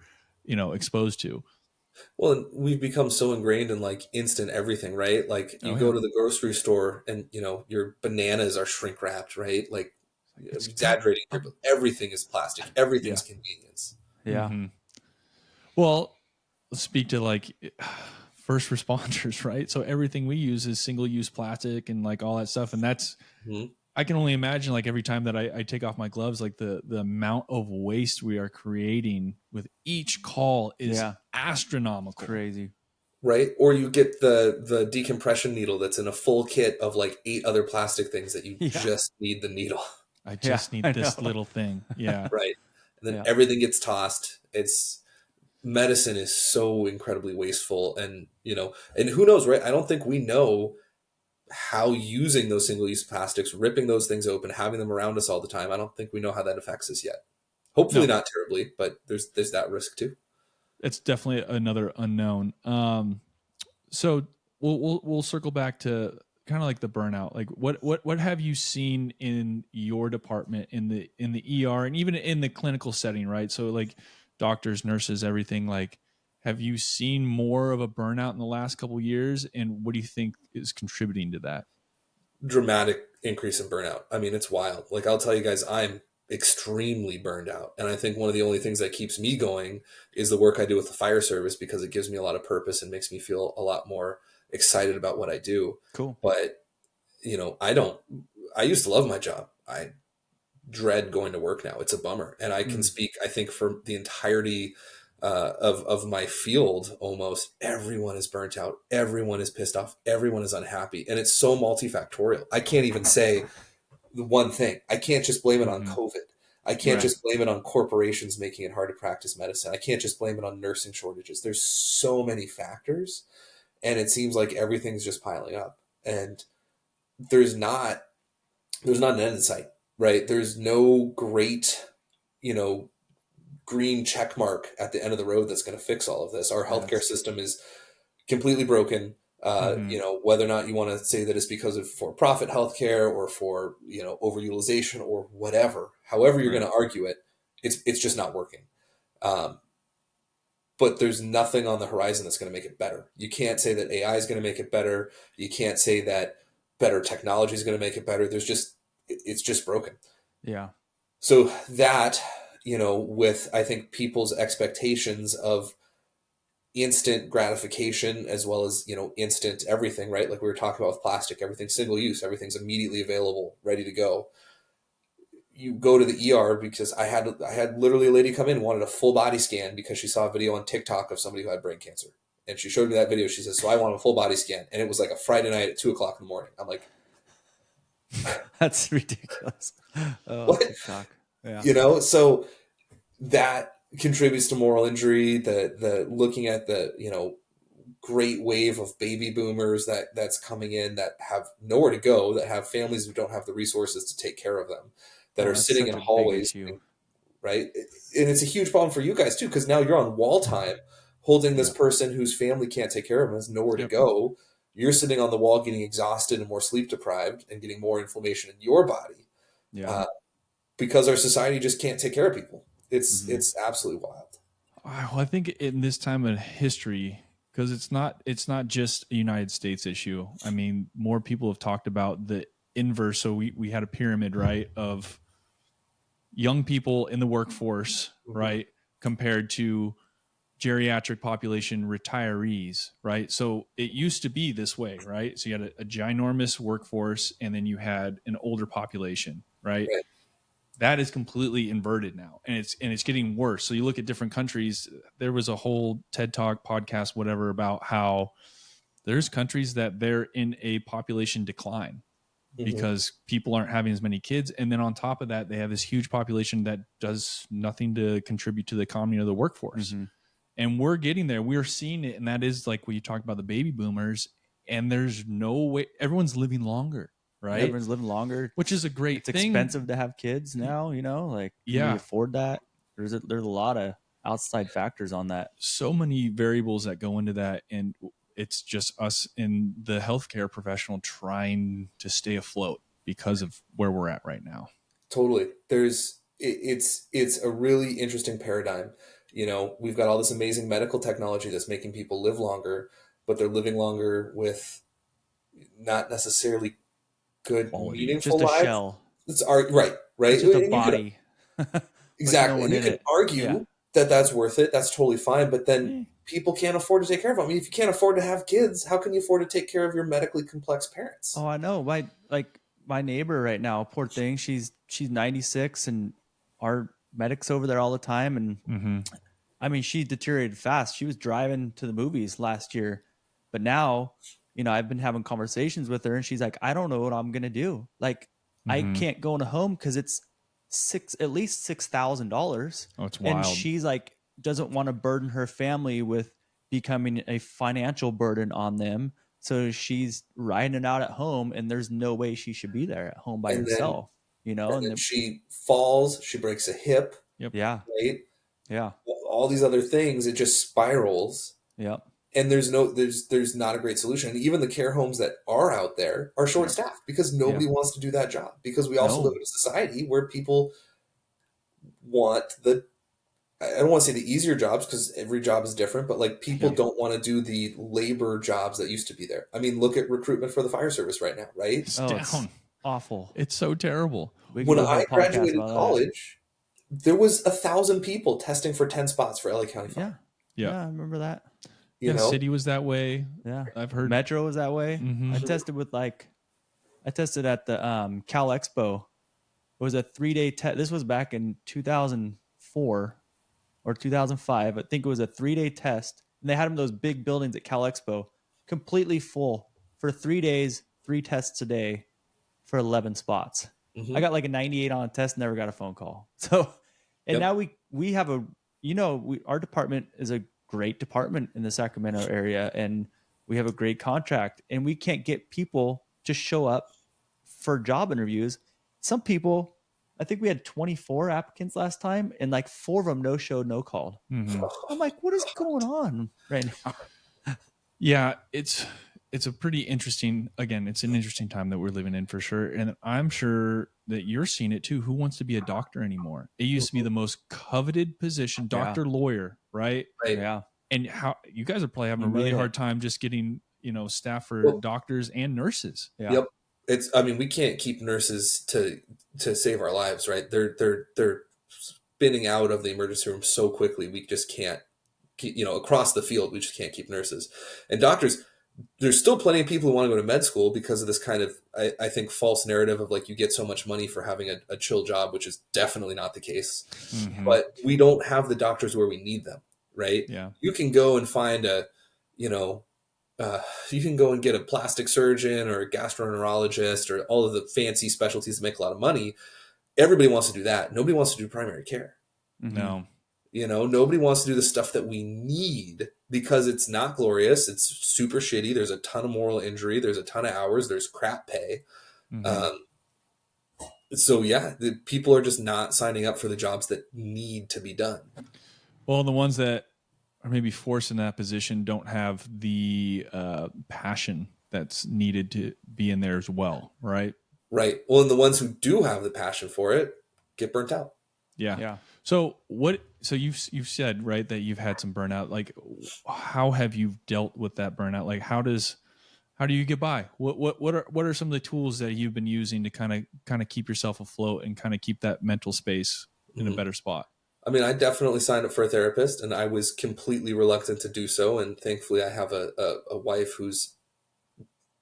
exposed to. Well, and we've become so ingrained in like instant everything, right? Like, you Oh go yeah. to the grocery store and your bananas are shrink wrapped, right? Like, It's exaggerating here, but everything is plastic. yeah. Everything's convenience. Yeah. Mm-hmm. Well, let's speak to like first responders, right? So everything we use is single use plastic and like all that stuff. And that's, Mhm. I can only imagine like every time that I take off my gloves, like the amount of waste we are creating with each call is Yeah. astronomical. Crazy. Right? Or you get the decompression needle that's in a full kit of like 8 other plastic things that you Yeah. just need the needle, I Yeah, just need I this know. little thing. Yeah. right? And then Yeah. everything gets tossed. It's Medicine is so incredibly wasteful, and who knows, right? I don't think we know how using those single-use plastics, ripping those things open, having them around us all the time. I don't think we know how that affects us yet. Hopefully No, not terribly, but there's that risk too. it's definitely another unknown. So we'll circle back to kind of like the burnout. Like what have you seen in your department in the ER and even in the clinical setting, right? So like doctors, nurses, everything. Like, have you seen more of a burnout in the last couple of years, and what do you think is contributing to that? Dramatic increase in burnout. I mean, it's wild. Like, I'll tell you guys, I'm extremely burned out. And I think one of the only things that keeps me going is the work I do with the fire service, because it gives me a lot of purpose and makes me feel a lot more excited about what I do. Cool. But, I used to love my job. I dread going to work now. It's a bummer. And I can Mm. speak, I think, for the entirety of my field. Almost everyone is burnt out. Everyone is pissed off. Everyone is unhappy. And it's so multifactorial. I can't even say the one thing. I can't just blame it on Mm-hmm. COVID. I can't Right. just blame it on corporations making it hard to practice medicine. I can't just blame it on nursing shortages. There's so many factors, and it seems like everything's just piling up. And there's not there's not an end in sight, right? There's no great, you know, green check mark at the end of the road that's going to fix all of this. Our healthcare Yes. system is completely broken. Mm-hmm. Whether or not you want to say that it's because of for-profit healthcare or for overutilization or whatever, however you're Right. going to argue it, it's just not working. Um, but there's nothing on the horizon that's going to make it better. You can't say that AI is going to make it better. You can't say that better technology is going to make it better. It's just broken. Yeah. So that, with, I think, people's expectations of instant gratification as well as, instant everything, right? Like we were talking about with plastic, everything's single use, everything's immediately available, ready to go. You go to the ER because I had literally a lady come in, wanted a full body scan because she saw a video on TikTok of somebody who had brain cancer. And she showed me that video. She says, "So I want a full body scan." And it was like a Friday night at 2:00 in the morning. I'm like, That's ridiculous. Oh, what? TikTok. Yeah. So that contributes to moral injury. The looking at the great wave of baby boomers that's coming in that have nowhere to go, that have families who don't have the resources to take care of them, that Oh, are that's sitting such in a big hallways, issue. right? And it's a huge problem for you guys too, because now you're on wall time holding this Yeah. person whose family can't take care of them, has nowhere to Yep. go. You're sitting on the wall getting exhausted and more sleep deprived and getting more inflammation in your body Yeah. uh, because our society just can't take care of people. It's Mhm. it's absolutely wild. Well, I think in this time in history, because it's not just a United States issue. I mean, more people have talked about the inverse. So we had a pyramid, right, of young people in the workforce, Mhm. right, compared to geriatric population retirees, right? So it used to be this way, right? So you had a ginormous workforce, and then you had an older population, right? Right. That is completely inverted now, and it's getting worse. So you look at different countries. There was a whole TED Talk podcast, whatever, about how there's countries that they're in a population decline because people aren't having as many kids. And then on top of that, they have this huge population that does nothing to contribute to the economy or the workforce. And we're getting there. We're seeing it. And that is like when you talk about the baby boomers, and there's no way everyone's living longer, right? Everyone's living longer, which is a great it's thing. expensive to have kids now, you know, like, can we afford that? There's a lot of outside factors on that. So many variables that go into that. And it's just us in the healthcare professional trying to stay afloat because of where we're at right now. Totally. It's a really interesting paradigm. You know, we've got all this amazing medical technology that's making people live longer, but they're living longer with not necessarily good, Quality. meaningful Just a lives. shell. It's right. It's just a And body. exactly. No And you in can it. argue that that's worth it. That's totally fine. But then people can't afford to take care of them. I mean, if you can't afford to have kids, how can you afford to take care of your medically complex parents? Oh, I know. My neighbor right now, poor thing. She's 96, and our medic's over there all the time. And I mean, she deteriorated fast. She was driving to the movies last year, but now, you know, I've been having conversations with her, and she's like, I don't know what I'm gonna do. Like, I can't go into home because it's at least $6,000. Oh, it's wild. And she's like, doesn't want to burden her family with becoming a financial burden on them. So she's riding it out at home, and there's no way she should be there at home by herself, you know? And then she falls, she breaks a hip. Yep. Yeah. Right. Yeah. All these other things, it just spirals. Yep. And there's not a great solution. And even the care homes that are out there are short staffed because nobody wants to do that job. Because we also live in a society where people want I don't want to say the easier jobs because every job is different, but like people don't want to do the labor jobs that used to be there. I mean, look at recruitment for the fire service right now, right? It's down. It's awful. It's so terrible. When I graduated college, there was 1,000 people testing for 10 spots for LA County Fire. Yeah, I remember that. You know? City was that way. Yeah, I've heard Metro was that way. I tested at the Cal Expo. It was a 3-day test. This was back in 2004 or 2005. I think it was a 3-day test, and they had them in those big buildings at Cal Expo, completely full for 3 days, 3 tests a day for 11 spots. I got like a 98 on a test, never got a phone call. So, and now we have our department is a great department in the Sacramento area, and we have a great contract, and we can't get people to show up for job interviews. Some people, I think we had 24 applicants last time, and like 4 of them no showed, no called. I'm like, what is going on right now? Yeah, it's a pretty interesting, again, it's an interesting time that we're living in for sure. And I'm sure that you're seeing it too. Who wants to be a doctor anymore? It used to be the most coveted position, doctor, lawyer, right? Yeah. And how you guys are probably having a really hard time just getting, staff for doctors and nurses. Yeah. Yep. We can't keep nurses to save our lives, right? They're spinning out of the emergency room so quickly. We just can't keep, across the field, we just can't keep nurses. And doctors, there's still plenty of people who want to go to med school because of this kind of, I think, false narrative of like you get so much money for having a chill job, which is definitely not the case. But we don't have the doctors where we need them, right? Yeah. You can go and find you can go and get a plastic surgeon or a gastroenterologist or all of the fancy specialties that make a lot of money. Everybody wants to do that. Nobody wants to do primary care. No. Nobody wants to do the stuff that we need because it's not glorious. It's super shitty. There's a ton of moral injury. There's a ton of hours. There's crap pay. So yeah, the people are just not signing up for the jobs that need to be done. Well, the ones that are maybe forced in that position don't have the passion that's needed to be in there as well, right? Right. Well, and the ones who do have the passion for it get burnt out. Yeah. So you've said, right, that you've had some burnout. Like, how have you dealt with that burnout? Like, how do you get by? What are some of the tools that you've been using to kind of keep yourself afloat and kind of keep that mental space in a better spot? I mean, I definitely signed up for a therapist, and I was completely reluctant to do so. And thankfully, I have a wife who's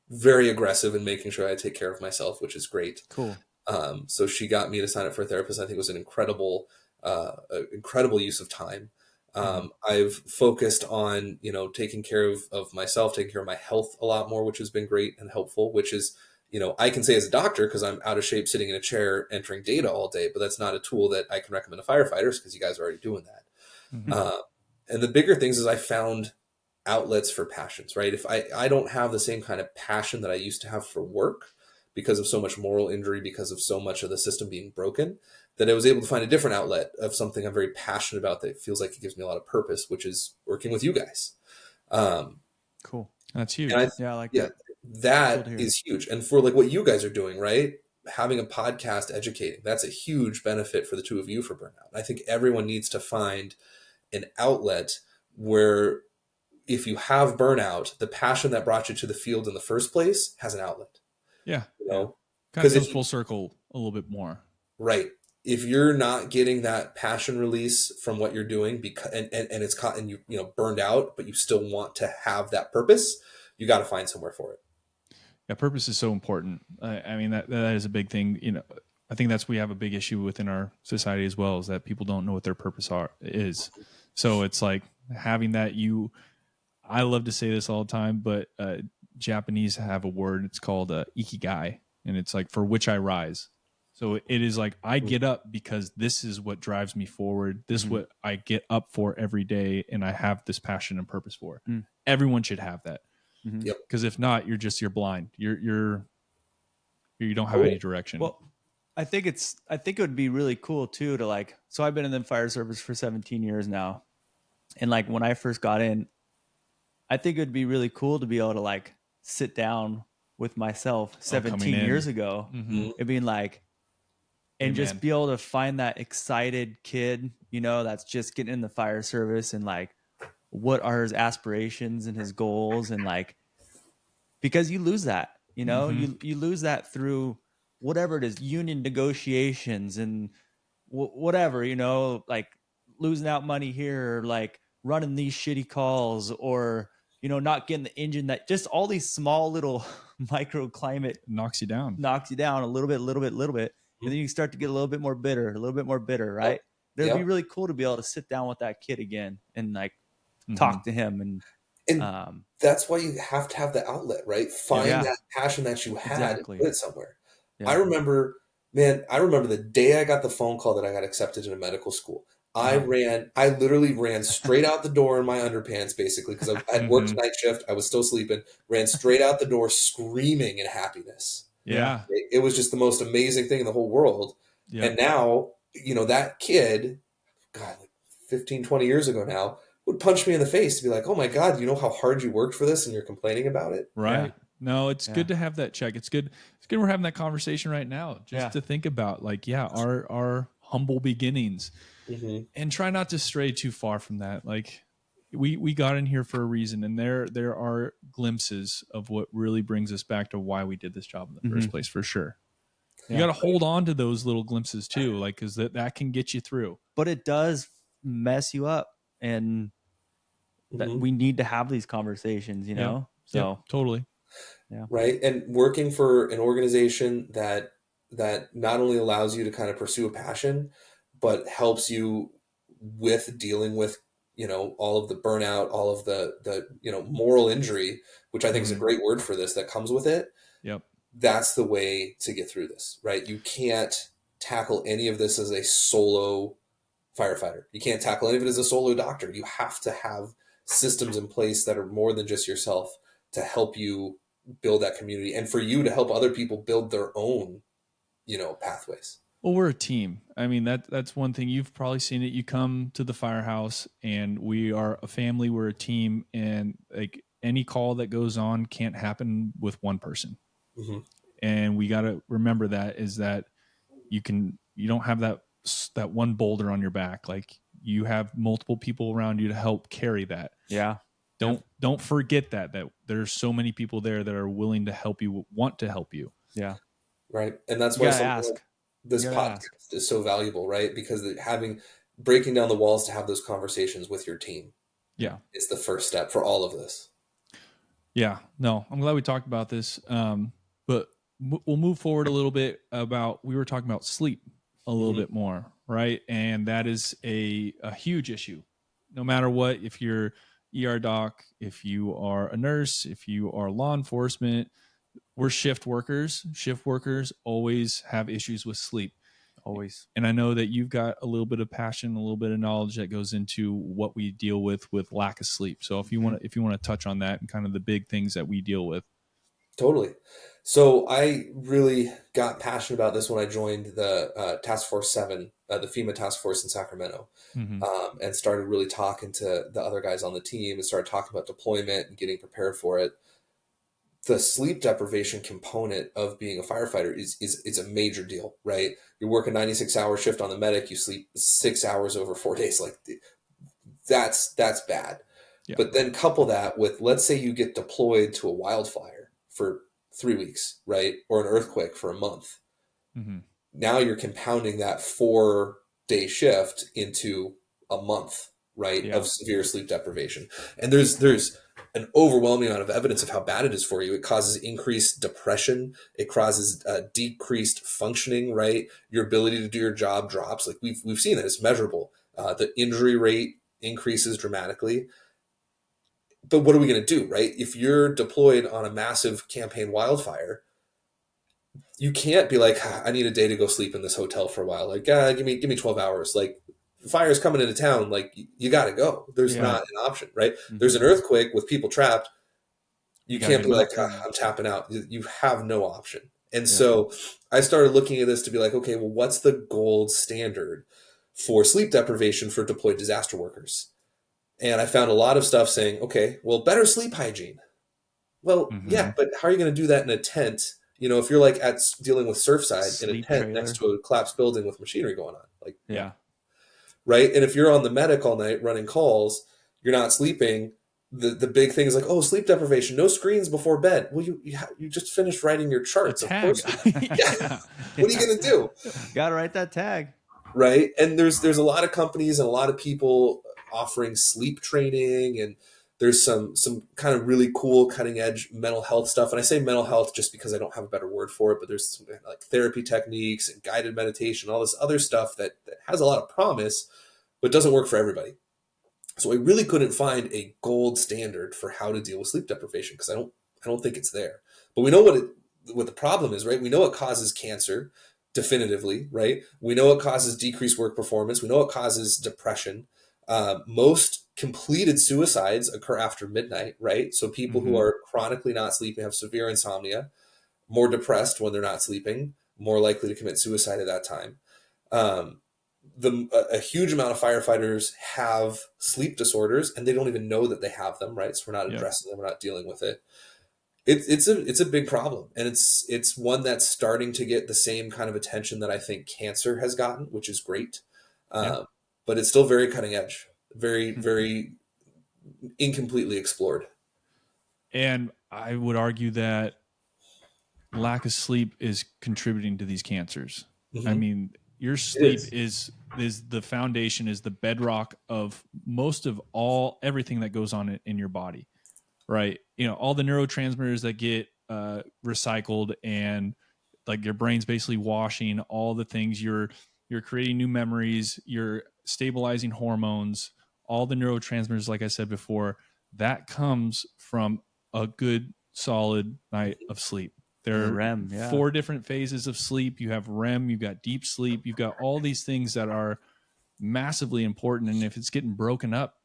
very aggressive in making sure I take care of myself, which is great. Cool. So she got me to sign up for a therapist. I think it was an incredible use of time. I've focused on, taking care of myself, taking care of my health a lot more, which has been great and helpful, which is, I can say as a doctor, because I'm out of shape sitting in a chair entering data all day, but that's not a tool that I can recommend to firefighters because you guys are already doing that. Mm-hmm. And the bigger things is I found outlets for passions, right? If I don't have the same kind of passion that I used to have for work because of so much moral injury, because of so much of the system being broken, that I was able to find a different outlet of something I'm very passionate about that feels like it gives me a lot of purpose, which is working with you guys. Cool. That's huge. And Yeah, I like yeah, that. that Cool is huge. And for like what you guys are doing, right? Having a podcast educating, that's a huge benefit for the two of you for burnout. I think everyone needs to find an outlet where if you have burnout, the passion that brought you to the field in the first place has an outlet. Yeah. You know, Kind of because comes full circle a little bit more. right, if you're not getting that passion release from what you're doing, because and it's caught and burned out, but you still want to have that purpose, you got to find somewhere for it. Yeah, purpose is so important. I mean, that is a big thing. I think we have a big issue within our society as well, is that people don't know what their purpose is. So it's like having that. I love to say this all the time, but Japanese have a word. It's called ikigai, and it's like for which I rise. So it is like I get up because this is what drives me forward. This is what I get up for every day, and I have this passion and purpose for. Everyone should have that. Yep. Because if not, you're blind. You don't have any direction. Well, I think it would be really cool too to like. So I've been in the fire service for 17 years now, and like when I first got in, I think it would be really cool to be able to like sit down with myself 17 years ago and being like, and just be able to find that excited kid, that's just getting in the fire service and like, what are his aspirations and his goals, and like, because you lose that, you lose that through whatever it is, union negotiations and whatever, like losing out money here, or like running these shitty calls, or not getting the engine, that just all these small little microclimate knocks you down a little bit, and then you start to get a little bit more bitter, right? It'd be really cool to be able to sit down with that kid again and like talk to him, and that's why you have to have the outlet, right? Find that passion that you had and put it somewhere. I remember the day I got the phone call that I got accepted into medical school. I literally ran straight out the door in my underpants, basically, because I had worked night shift. I was still sleeping, ran straight out the door screaming in happiness. Yeah. It was just the most amazing thing in the whole world. Yep. And now, that kid, God, like 15, 20 years ago now, would punch me in the face to be like, oh my God, you know how hard you worked for this and you're complaining about it? Right. Yeah. No, it's good to have that check. It's good we're having that conversation right now, just to think about like, our humble beginnings, and try not to stray too far from that. Like we got in here for a reason, and there are glimpses of what really brings us back to why we did this job in the first place, for sure. You got to hold on to those little glimpses too, like, because that can get you through. But it does mess you up, and that we need to have these conversations, So totally. Yeah. Right. And working for an organization that not only allows you to kind of pursue a passion, but helps you with dealing with, all of the burnout, all of the moral injury, which I think is a great word for this, that comes with it. Yep. That's the way to get through this, right? You can't tackle any of this as a solo firefighter. You can't tackle any of it as a solo doctor. You have to have systems in place that are more than just yourself to help you build that community, and for you to help other people build their own, pathways. Well, we're a team. I mean, that's one thing. You've probably seen it. You come to the firehouse and we are a family. We're a team, and like any call that goes on can't happen with one person. And we got to remember that you don't have that one boulder on your back. Like, you have multiple people around you to help carry that. Yeah. Don't forget that there's so many people there that are willing to help you, want to help you. Yeah. Right. And that's why this podcast is so valuable, right? Because breaking down the walls to have those conversations with your team. Yeah. Is the first step for all of this. Yeah. No, I'm glad we talked about this. But we'll move forward a little bit we were talking about sleep a little bit more, right? And that is a huge issue no matter what, if you're ER doc, if you are a nurse, if you are law enforcement, we're shift workers. Shift workers always have issues with sleep. Always. And I know that you've got a little bit of passion, a little bit of knowledge that goes into what we deal with lack of sleep. So if you want to touch on that and kind of the big things that we deal with. Totally. So I really got passionate about this when I joined the Task Force 7, the FEMA Task Force in Sacramento, Mm-hmm. and started really talking to the other guys on the team and started talking about deployment and getting prepared for it. The sleep deprivation component of being a firefighter is a major deal, right? You work a 96-hour shift on the medic, you sleep 6 hours over 4 days. Like that's bad. Yeah. But then couple that with, let's say you get deployed to a wildfire for 3 weeks, right? Or an earthquake for a month. Mm-hmm. Now you're compounding that 4-day shift into a month, right? Yeah. Of severe sleep deprivation. And there's an overwhelming amount of evidence of how bad it is for you. It causes increased depression. It causes decreased functioning, right? Your ability to do your job drops. Like we've seen it. It's measurable. The injury rate increases dramatically. But what are we going to do, right? If you're deployed on a massive campaign wildfire, you can't be like, I need a day to go sleep in this hotel for a while. Like, give me 12 hours. Like, fire's coming into town. Like, you got to go. There's not an option, right? Mm-hmm. There's an earthquake with people trapped. You can't be like, moving. I'm tapping out. You have no option. And so I started looking at this to be like, okay, well, what's the gold standard for sleep deprivation for deployed disaster workers? And I found a lot of stuff saying, okay, well, better sleep hygiene. Well, yeah, but how are you going to do that in a tent? You know, if you're like dealing with Surfside in a Sleep tent trailer. next to a collapsed building with machinery going on, like, Yeah. right? And if you're on the medic all night running calls, you're not sleeping. The big thing is like, oh, sleep deprivation, no screens before bed. Well, you just finished writing your charts. Of course. Yeah. What are you going to do? Got to write that tag. Right. And there's a lot of companies and a lot of people offering sleep training, and there's some kind of really cool cutting edge mental health stuff. And I say mental health just because I don't have a better word for it, but there's some like therapy techniques and guided meditation, all this other stuff that has a lot of promise, but doesn't work for everybody. So I really couldn't find a gold standard for how to deal with sleep deprivation because I don't think it's there. But we know what the problem is, right? We know it causes cancer definitively, right? We know it causes decreased work performance. We know it causes depression. Most completed suicides occur after midnight, right? So people who are chronically not sleeping, have severe insomnia, more depressed when they're not sleeping, more likely to commit suicide at that time. A huge amount of firefighters have sleep disorders and they don't even know that they have them, right? So we're not addressing them, we're not dealing with it. It's a big problem, and it's one that's starting to get the same kind of attention that I think cancer has gotten, which is great. But it's still very cutting edge, very, very incompletely explored. And I would argue that lack of sleep is contributing to these cancers. I mean, your sleep is the foundation, is the bedrock of most of everything that goes on in your body, right? You know, all the neurotransmitters that get recycled, and like your brain's basically washing all the things. You're creating new memories, you're stabilizing hormones, all the neurotransmitters, like I said before, that comes from a good solid night of sleep. There are REM, 4 different phases of sleep. You have REM, you've got deep sleep, you've got all these things that are massively important. And if it's getting broken up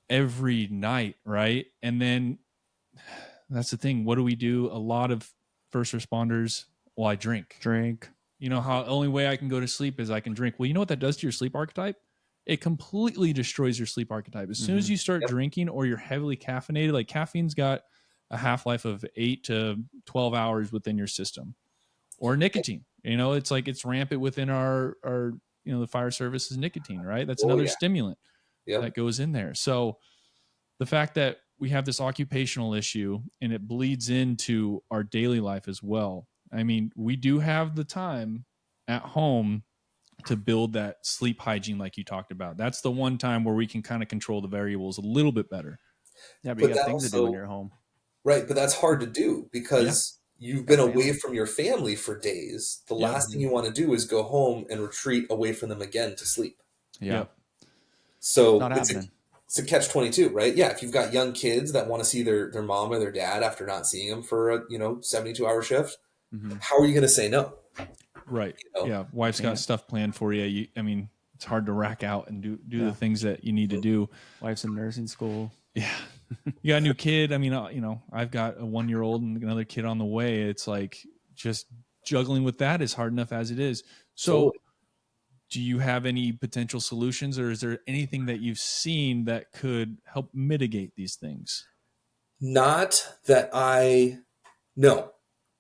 every night, right? And then that's the thing. What do we do? A lot of first responders, well, I drink. You know how the only way I can go to sleep is I can drink. Well, you know what that does to your sleep archetype? It completely destroys your sleep archetype. As soon as you start drinking or you're heavily caffeinated, like caffeine's got a half-life of 8 to 12 hours within your system. Or nicotine, you know, it's like it's rampant within our you know, the fire service is nicotine, right? That's another stimulant that goes in there. So the fact that we have this occupational issue and it bleeds into our daily life as well. I mean, we do have the time at home to build that sleep hygiene like you talked about. That's the one time where we can kind of control the variables a little bit better. Yeah, but you got things to do when you're home. Right, but that's hard to do because you've been away from your family for days. The last thing you want to do is go home and retreat away from them again to sleep. Yeah. So Not happening. it's a catch-22, right? Yeah, if you've got young kids that want to see their mom or their dad after not seeing them for a 72-hour shift, Mm-hmm. how are you going to say no? Right. You know? Yeah. Wife's got Can't. stuff planned for you. I mean, it's hard to rack out and do Yeah. the things that you need to do. Wife's in nursing school. Yeah. You got a new kid. I mean, I've got a 1-year-old and another kid on the way. It's like just juggling with that is hard enough as it is. So, Totally. do you have any potential solutions, or is there anything that you've seen that could help mitigate these things? Not that no.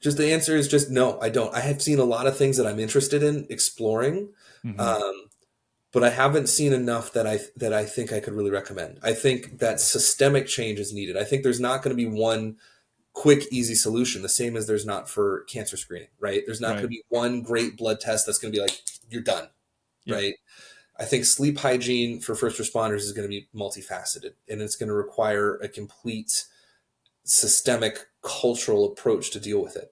Just the answer is just no, I don't. I have seen a lot of things that I'm interested in exploring, Mm-hmm. um, but I haven't seen enough that I think I could really recommend. I think that systemic change is needed. I think there's not going to be one quick, easy solution, the same as there's not for cancer screening, right? There's not going Right. to be one great blood test that's going to be like, you're done, Yeah. right? I think sleep hygiene for first responders is going to be multifaceted, and it's going to require a complete systemic cultural approach to deal with it.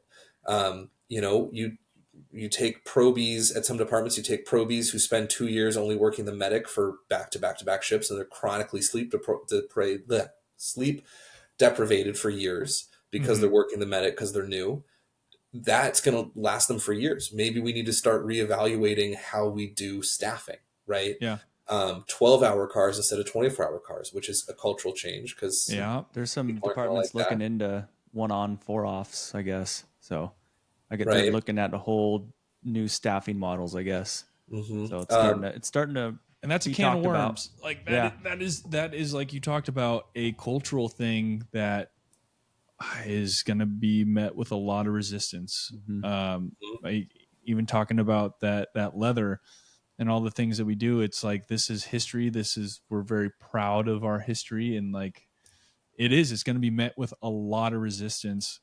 You take probies at some departments. You take probies who spend 2 years only working the medic for back to back to back shifts, and they're chronically sleep deprivated for years because Mm-hmm. they're working the medic because they're new. That's going to last them for years. Maybe we need to start reevaluating how we do staffing, right? Yeah. 12-hour cars instead of 24-hour cars, which is a cultural change because Yeah. There's some people aren't going to like departments looking that, into 1-on 4-offs, I guess. So they're right? looking at a whole new staffing models, I guess. Mm-hmm. So it's starting to And that's a be can of talked about. worms. Like Yeah. that is like you talked about, a cultural thing that is going to be met with a lot of resistance. Mm-hmm. Even talking about that leather and all the things that we do, it's like, this is history. We're very proud of our history, and like it's going to be met with a lot of resistance.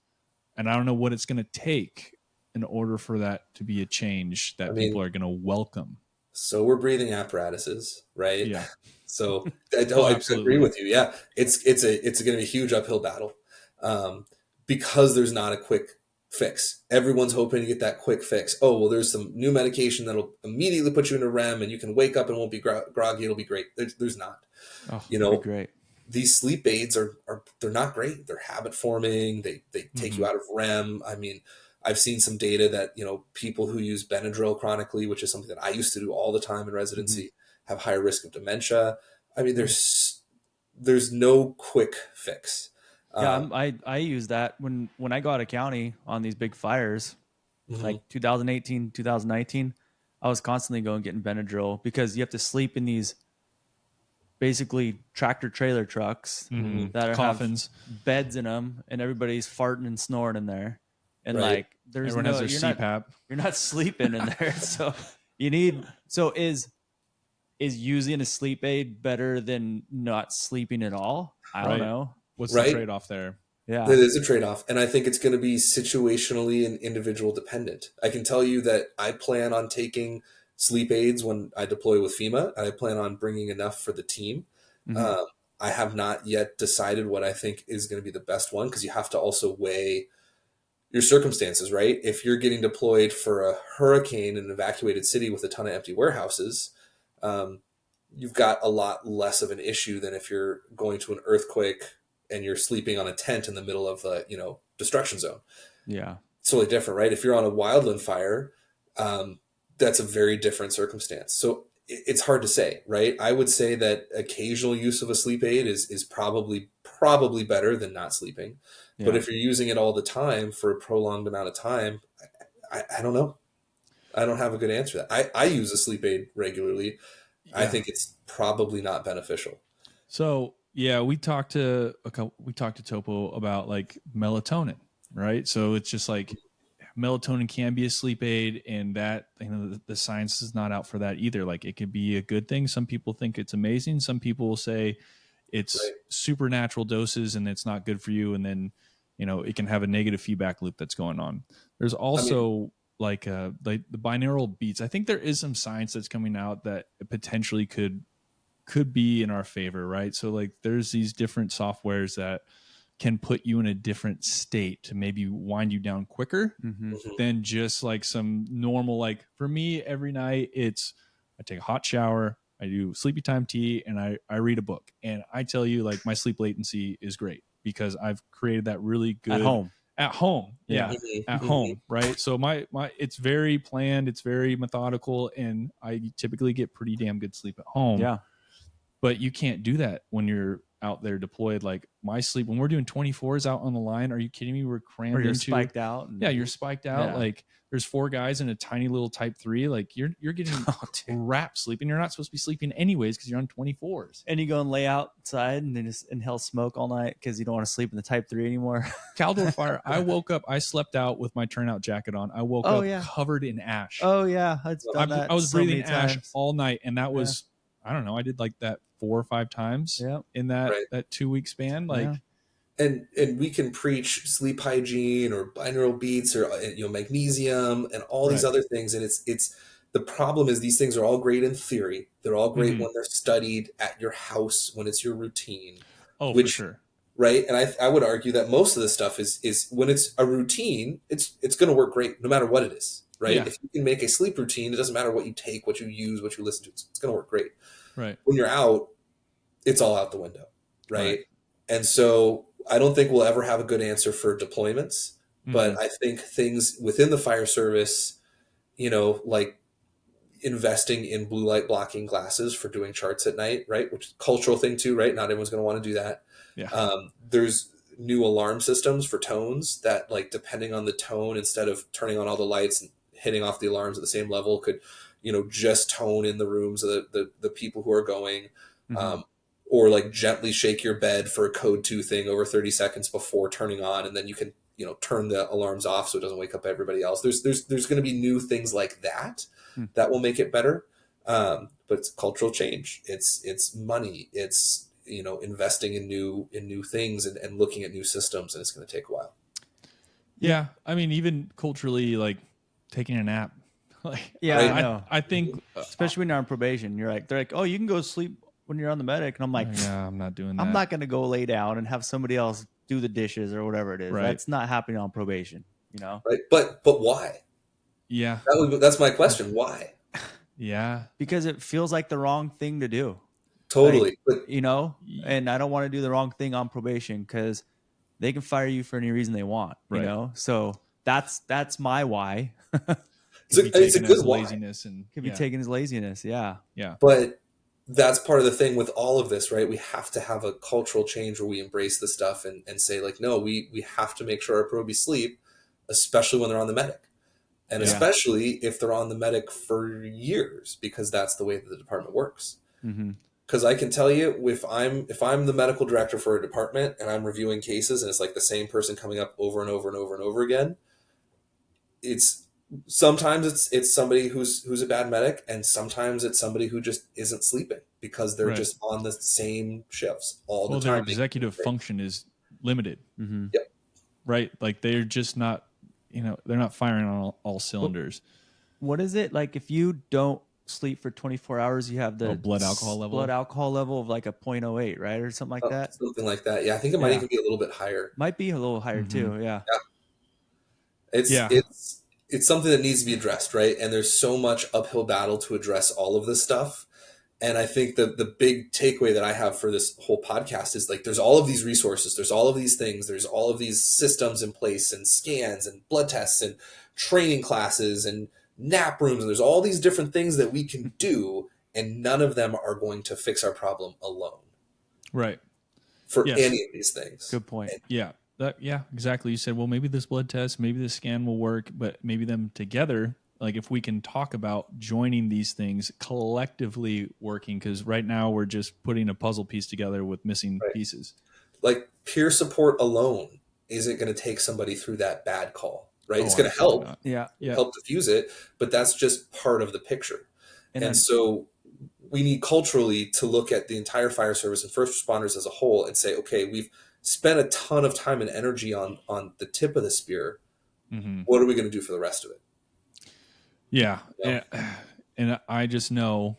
And I don't know what it's going to take in order for that to be a change I that people mean, are going to welcome. so we're breathing apparatuses, right? Yeah. So Oh, I agree absolutely. with you. Yeah, it's going to be a huge uphill battle, um, because there's not a quick fix. Everyone's hoping to get that quick fix. Oh well, there's some new medication that'll immediately put you into REM, and you can wake up and won't be groggy. It'll be great. There's not. Oh, You that'd be know, great. these sleep aids are they're not great. They're habit forming. They take Mm-hmm. you out of REM. I mean, I've seen some data that people who use Benadryl chronically, which is something that I used to do all the time in residency, have higher risk of dementia. I mean, there's no quick fix. Yeah, Um, I use that when I go out of county on these big fires, mhm, like 2018, 2019. I was constantly going getting Benadryl because you have to sleep in these basically tractor trailer trucks Mm-hmm. mhm, that have Coffins. beds in them, and everybody's farting and snoring in there, and right. like there's Everyone has no their CPAP. you're not sleeping in there. So you need so is using a sleep aid better than not sleeping at all? I don't Right. know. What's the Right. trade-off there? Yeah. There is a trade-off, and I think it's going to be situationally and individual dependent. I can tell you that I plan on taking sleep aids when I deploy with FEMA, and I plan on bringing enough for the team. Mm-hmm. Um, I have not yet decided what I think is going to be the best one, because you have to also weigh your circumstances, right? If you're getting deployed for a hurricane in an evacuated city with a ton of empty warehouses, um, you've got a lot less of an issue than if you're going to an earthquake and you're sleeping on a tent in the middle of the destruction zone. Yeah. It's totally different, right? If you're on a wildland fire, um, that's a very different circumstance. So it's hard to say, right? I would say that occasional use of a sleep aid is probably better than not sleeping. But Yeah. if you're using it all the time for a prolonged amount of time, I don't know. I don't have a good answer to that. I use a sleep aid regularly. I Yeah. think it's probably not beneficial. So yeah, we talked to Topo about like melatonin, right? So it's just like melatonin can be a sleep aid, and that the science is not out for that either. Like, it could be a good thing. Some people think it's amazing. Some people will say it's Right. supernatural doses and it's not good for you, and then it can have a negative feedback loop that's going on. There's I mean, also like the binaural beats. I think there is some science that's coming out that potentially could be in our favor, right? So like there's these different softwares that can put you in a different state to maybe wind you down quicker Mm-hmm. mhm, than just like some normal, like for me every night I take a hot shower, I do sleepy time tea, and I read a book. And I tell you, like, my sleep latency is great because I've created that really good At home. At home, yeah, at Mhm. home, right? So my it's very planned, it's very methodical, and I typically get pretty damn good sleep at home. Yeah. But you can't do that when you're out there deployed. Like my sleep, when we're doing 24s out on the line, are you kidding me? We're crammed Or you're into spiked out. yeah, you're spiked out. Yeah. Like there's 4 guys in a tiny little type 3. Like you're getting crap sleeping. You're not supposed to be sleeping anyways because you're on 24s. And you go and lay outside and then just inhale smoke all night because you don't want to sleep in the type 3 anymore. Caldor fire. I woke up. I slept out with my turnout jacket on. I woke up covered in ash. Oh yeah, I was breathing ash all night, and that was I don't know. I did like that 4 or 5 times in that 2-week span. Like, and we can preach sleep hygiene or binaural beats or magnesium and all these other things, and it's the problem is these things are all great in theory. They're all great when they're studied at your house when it's your routine. Oh, for sure. Right. And I would argue that most of this stuff is when it's a routine, it's going to work great no matter what it is. Right. Yeah. If you can make a sleep routine, it doesn't matter what you take, what you use, what you listen to, it's going to work great. Right. When you're out, it's all out the window. Right. And so I don't think we'll ever have a good answer for deployments, but I think things within the fire service, like investing in blue light blocking glasses for doing charts at night, right? Which is a cultural thing too, right? Not everyone's going to want to do that. Yeah. There's new alarm systems for tones that, like, depending on the tone, instead of turning on all the lights and hitting off the alarms at the same level, could, just tone in the rooms of the people who are going, or like gently shake your bed for a code 2 thing over 30 seconds before turning on. And then you can, turn the alarms off so it doesn't wake up everybody else. There's going to be new things like that that will make it better. But it's cultural change. It's money. It's, investing in new things and looking at new systems, and it's going to take a while. Yeah. I mean, even culturally, like taking a nap. Like, I know. I think, especially when you're on probation, they're like, oh, you can go sleep when you're on the medic. And I'm like, yeah, I'm not doing that. I'm not going to go lay down and have somebody else do the dishes or whatever it is. Right. That's not happening on probation, Right. But why? Yeah. That's my question. Why? Yeah. Because it feels like the wrong thing to do. Totally. Like, and I don't want to do the wrong thing on probation because they can fire you for any reason they want, So that's my why. It's a good why. Laziness and could be taken as laziness. Yeah. Yeah. But that's part of the thing with all of this, right? We have to have a cultural change where we embrace the stuff and say, like, no, we have to make sure our probies sleep, especially when they're on the medic. And especially if they're on the medic for years, because that's the way that the department works. Because I can tell you, if I'm the medical director for a department and I'm reviewing cases and it's like the same person coming up over and over and over and over again, sometimes it's somebody who's a bad medic, and sometimes it's somebody who just isn't sleeping because they're just on the same shifts all the time. Their executive function is limited. Yep. Right. Like they're just not, they're not firing on all cylinders. What is it like if you don't sleep for 24 hours, you have the blood alcohol level of like a 0.08, right? Or something like that. Something like that. Yeah. I think it might even be a little bit higher. Might be a little higher too. Yeah. It's something that needs to be addressed, right? And there's so much uphill battle to address all of this stuff. And I think the big takeaway that I have for this whole podcast is, like, there's all of these resources, there's all of these things, there's all of these systems in place and scans and blood tests and training classes and nap rooms, and there's all these different things that we can do, and none of them are going to fix our problem alone. Right. For any of these things. Good point. Exactly. You said, well, maybe this blood test, maybe this scan will work, but maybe them together, like if we can talk about joining these things, collectively working, because right now we're just putting a puzzle piece together with missing pieces. Like peer support alone isn't going to take somebody through that bad call, right? It's going to help. Help diffuse it, but that's just part of the picture. And so we need culturally to look at the entire fire service and first responders as a whole and say, okay, we've spent a ton of time and energy on the tip of the spear. What are we going to do for the rest of it? Yeah. And I just know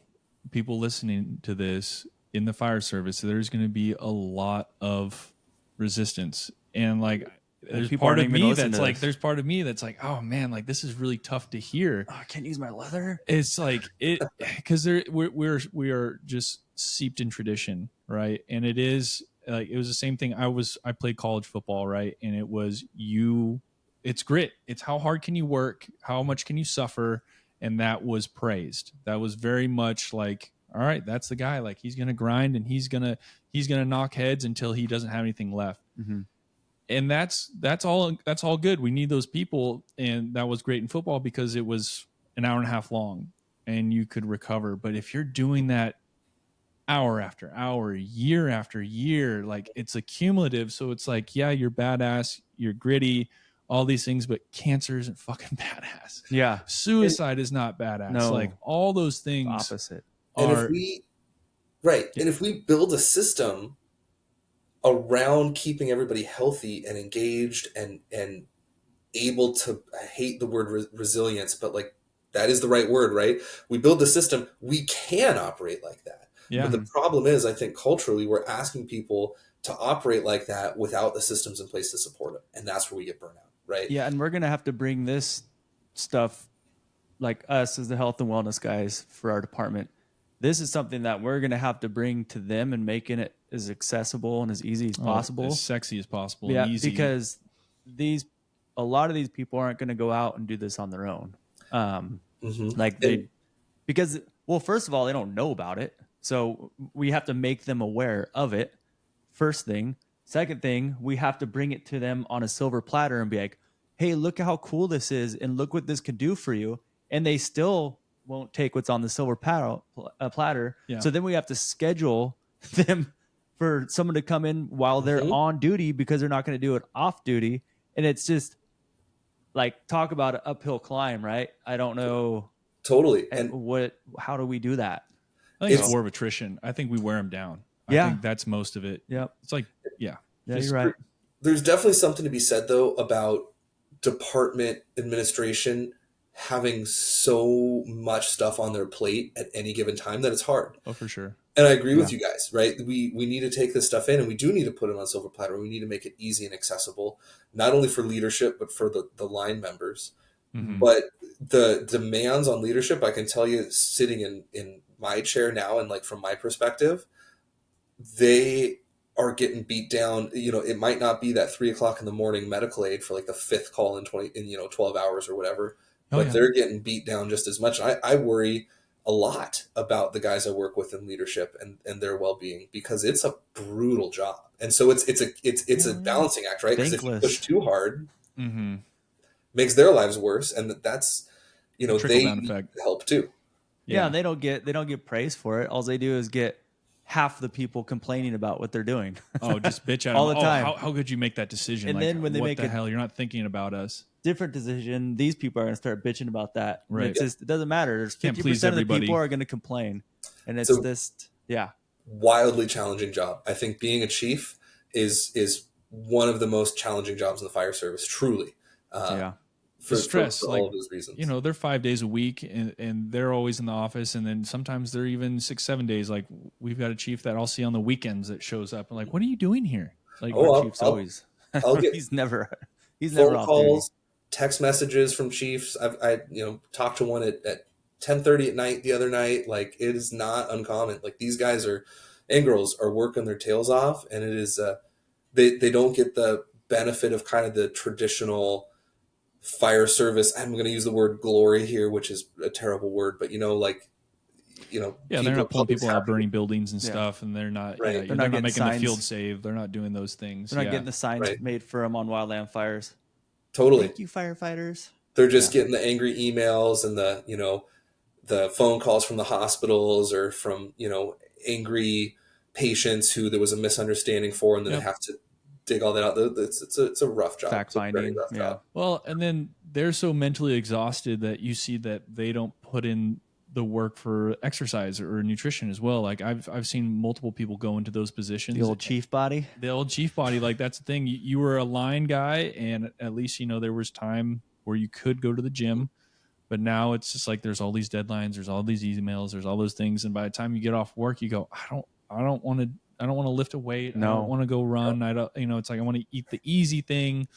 people listening to this in the fire service, there's going to be a lot of resistance. And like, there's people part aren't of even me listening that's to like, this. there's part of me that's like, oh man, like this is really tough to hear. Oh, I can't use my leather. It's like it, because we are just seeped in tradition, right? And it is like, it was the same thing. I played college football, right? And it was it's grit. It's how hard can you work? How much can you suffer? And that was praised. That was very much like, all right, that's the guy. Like he's gonna grind and he's gonna knock heads until he doesn't have anything left. Mm-hmm. And that's all good. We need those people, and that was great in football because it was an hour and a half long and you could recover. But if you're doing that hour after hour, year after year, like it's accumulative. So it's like, yeah, you're badass, you're gritty, all these things, but cancer isn't fucking badass. Yeah. Suicide is not badass. No. Like all those things Opposite. And are if we build a system around keeping everybody healthy and engaged and able to, I hate the word resilience, but like that is the right word, right? We build the system, we can operate like that. Yeah. But the problem is, I think culturally, we're asking people to operate like that without the systems in place to support it. And that's where we get burnout, right? Yeah, and we're gonna have to bring this stuff, like us as the health and wellness guys for our department. This is something that we're gonna have to bring to them and making it as accessible and as easy as possible, as sexy as possible, yeah, and easy. because a lot of these people aren't gonna go out and do this on their own. Like because well, first of all, they don't know about it, so we have to make them aware of it. First thing. Second thing, we have to bring it to them on a silver platter and be like, hey, look at how cool this is and look what this could do for you. And they still won't take what's on the silver platter. Yeah. So then we have to schedule them for someone to come in while they're on duty because they're not going to do it off duty. And it's just like, talk about an uphill climb, right? I don't know. Totally. And how do we do that? I think it's war of attrition. I think we wear them down. Yeah. I think that's most of it. Yep. It's like, yeah. Yeah, you're right. There's definitely something to be said, though, about department administration having so much stuff on their plate at any given time that it's hard. Oh, for sure. And I agree with you guys, right? We need to take this stuff in, and we do need to put it on silver platter. We need to make it easy and accessible, not only for leadership, but for the line members. Mm-hmm. But the demands on leadership, I can tell you, sitting in my chair now, and like from my perspective, they are getting beat down. You know, it might not be that 3 o'clock in the morning medical aid for like the fifth call in 12 hours or whatever, but they're getting beat down just as much. I worry a lot about the guys I work with in leadership and their well-being, because it's a brutal job. And so it's a balancing act, right? Because if you push too hard, makes their lives worse. And that's, they need help too. Yeah. And they don't get praise for it. All they do is get half the people complaining about what they're doing. Oh, just bitch at all them. the time. How could you make that decision? And like, then when they make the hell, you're not thinking about us. Different decision, these people are going to start bitching about that. Right. It's just, it doesn't matter. There's 50% of the people are going to complain. And it's wildly challenging job. I think being a chief is one of the most challenging jobs in the fire service, truly. For stress, for all of those reasons. They're 5 days a week and they're always in the office, and then sometimes they're even 6-7 days. Like, we've got a chief that I'll see on the weekends that shows up and like, what are you doing here? Like, our chief's always I'll get he's never phone off calls, duty. Text messages from chiefs. I talked to one at 10:30 at night the other night. Like, it is not uncommon. Like, these guys and girls are working their tails off, and it is they don't get the benefit of kind of the traditional fire service. I'm going to use the word glory here, which is a terrible word, but they're not pulling people out burning buildings and stuff, and they're not they're not making signs. the field save. They're not doing those things. They're not getting the signs made for them on wildland fires. Totally. Thank you, firefighters. They're just getting the angry emails and the phone calls from the hospitals, or from angry patients who there was a misunderstanding for, and then they have to dig all that out. It's a rough job. Fact finding. Job. Well, and then they're so mentally exhausted that you see that they don't put in the work for exercise or nutrition as well. Like, I've seen multiple people go into those positions. The old chief body. Like, that's the thing. You were a line guy, and at least there was time where you could go to the gym. But now it's just like there's all these deadlines, there's all these emails, there's all those things, and by the time you get off work, you go, I don't want to I don't want to lift a weight. I No. don't want to go run. I don't, it's like I want to eat the easy thing.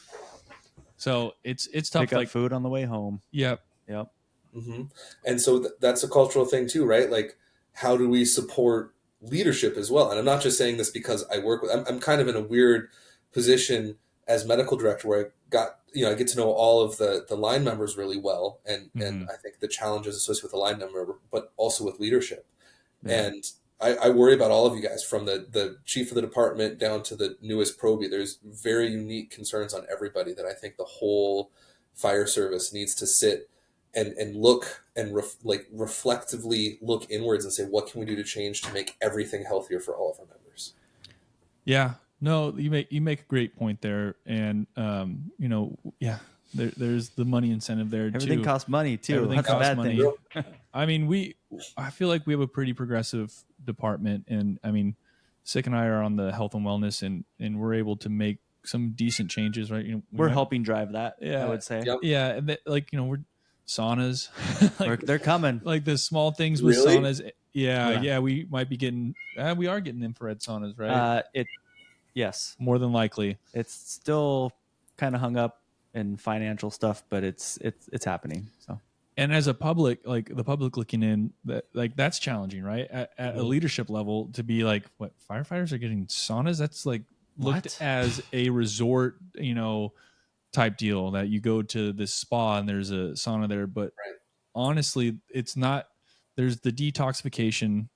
So it's tough. Pick up like food on the way home. Yep. Mm-hmm. And so that's a cultural thing too, right? Like, how do we support leadership as well? And I'm not just saying this because I work with, I'm kind of in a weird position as medical director where I get to know all of the line members really well. And I think the challenges associated with the line member, but also with leadership. Yeah. And I worry about all of you guys, from the chief of the department down to the newest probie. There's very unique concerns on everybody that I think the whole fire service needs to sit and look and reflectively look inwards and say, what can we do to change to make everything healthier for all of our members? Yeah, no, you make a great point there. And, there's the money incentive there too. Everything costs money too. Everything That's a costs bad money. thing. I mean, I feel like we have a pretty progressive department, and I mean, Sick and I are on the health and wellness, and we're able to make some decent changes, right? We're helping drive that. Yeah, I would say. Yep. Yeah, and we're saunas. They're coming. Like the small things with Really? saunas. Yeah, we might be getting. We are getting infrared saunas, right? Yes, more than likely. It's still kind of hung up in financial stuff, but it's happening. So. And as a public, like the public looking in, that's challenging, right? At a leadership level, to be like, what, firefighters are getting saunas? That's like looked as a resort, type deal, that you go to this spa and there's a sauna there. But honestly, it's not. There's the detoxification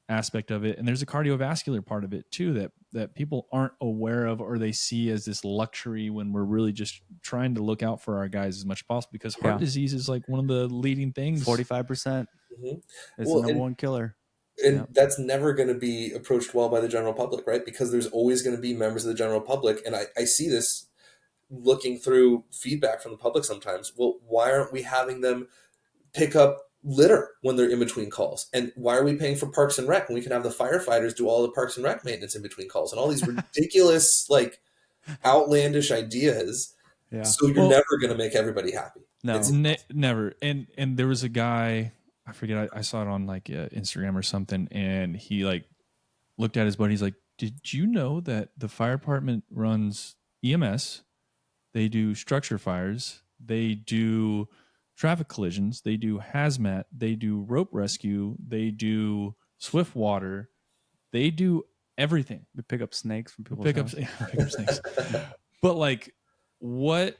aspect of it, and there's a cardiovascular part of it too that people aren't aware of, or they see as this luxury, when we're really just trying to look out for our guys as much as possible, because heart disease is like one of the leading things. 45% is the number one killer. And that's never going to be approached well by the general public, right? Because there's always going to be members of the general public, and I see this looking through feedback from the public sometimes. Well, why aren't we having them pick up litter when they're in between calls? And why are we paying for Parks and Rec when we can have the firefighters do all the Parks and Rec maintenance in between calls? And all these ridiculous, outlandish ideas. Yeah. So you're never going to make everybody happy. No, it's never. And there was a guy, I forget, I saw it on Instagram or something, and he looked at his buddy. He's like, "Did you know that the fire department runs EMS? They do structure fires. They do traffic collisions. They do hazmat. They do rope rescue. They do swift water. They do everything. They pick up snakes from people. Pick up snakes. But what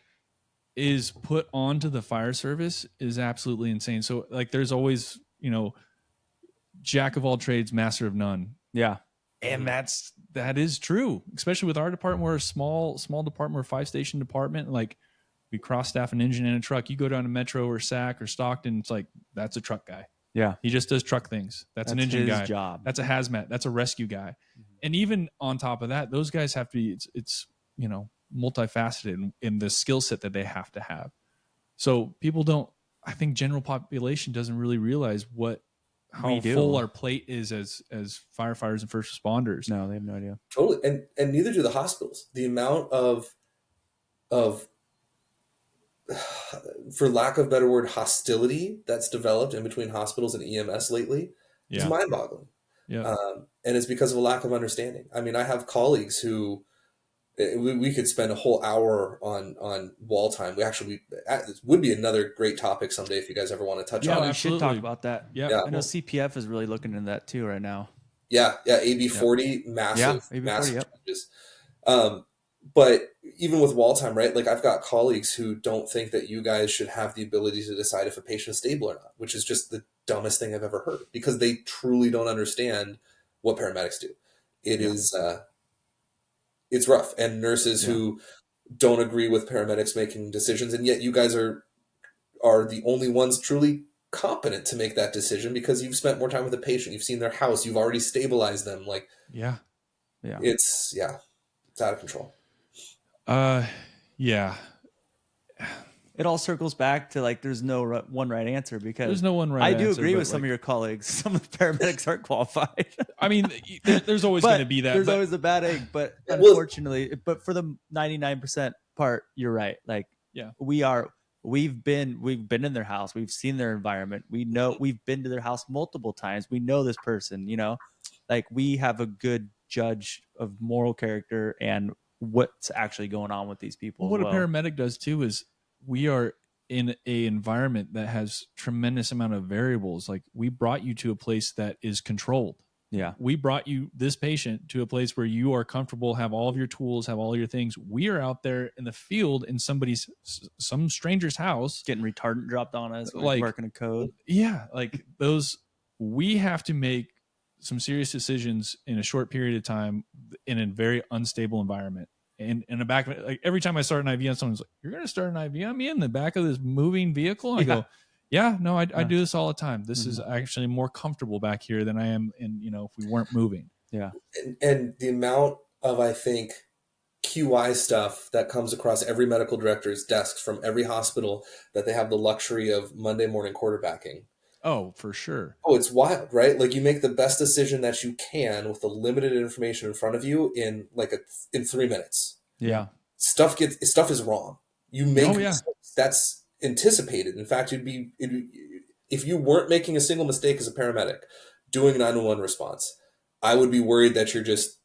is put onto the fire service is absolutely insane. So there's always, jack of all trades, master of none. Yeah. And that is true, especially with our department. We're a small department. We're a 5-station department. We cross staff an engine and a truck. You go down to Metro or SAC or Stockton, it's like, that's a truck guy. Yeah. He just does truck things. That's an engine his guy. Job. That's a hazmat. That's a rescue guy. Mm-hmm. And even on top of that, those guys have to be, it's multifaceted in the skill set that they have to have. So I think general population doesn't really realize how full our plate is as firefighters and first responders. No, they have no idea. Totally. And neither do the hospitals. The amount of for lack of a better word, hostility that's developed in between hospitals and EMS lately is mind-boggling. Yeah. And it's because of a lack of understanding. I mean, I have colleagues who we could spend a whole hour on wall time. This would be another great topic someday if you guys ever want to touch on it. Yeah, we should talk about that. Yeah. I know CPF is really looking into that too right now. Yeah. AB 40, massive changes. But even with wall time, right? I've got colleagues who don't think that you guys should have the ability to decide if a patient is stable or not, which is just the dumbest thing I've ever heard, because they truly don't understand what paramedics do. It is, it's rough. And nurses who don't agree with paramedics making decisions, and yet you guys are the only ones truly competent to make that decision because you've spent more time with the patient. You've seen their house. You've already stabilized them. It's out of control. Yeah. It all circles back to there's no one right answer, because there's no one right answer. I do agree with some of your colleagues. Some of the paramedics aren't qualified. I mean, there's always going to be that. There's always a bad egg, but unfortunately, but for the 99% part, you're right. We've been in their house. We've seen their environment. We know, we've been to their house multiple times. We know this person, we have a good judge of moral character and what's actually going on with these people. Well, what as well. a paramedic does too is we are in a environment that has tremendous amount of variables. Like we brought you to a place that is controlled. Yeah. We brought you, this patient, to a place where you are comfortable, have all of your tools, have all your things. We are out there in the field in some stranger's house, Getting retardant dropped on us, like working a code. Yeah, like those. We have to make some serious decisions in a short period of time in a very unstable environment. And in the back of it, like every time I start an IV on someone's like, "You're going to start an IV on me in the back of this moving vehicle?" I go, "Yeah, no, I do this all the time. This is actually more comfortable back here than I am in, if we weren't moving." Yeah. And the amount of, I think, QI stuff that comes across every medical director's desks from every hospital that they have the luxury of Monday morning quarterbacking. Oh, for sure. Oh, it's wild, right? Like you make the best decision that you can with the limited information in front of you in in 3 minutes. Yeah. Stuff is wrong. You make mistakes. That's anticipated. In fact, if you weren't making a single mistake as a paramedic doing a 911 response, I would be worried that you're just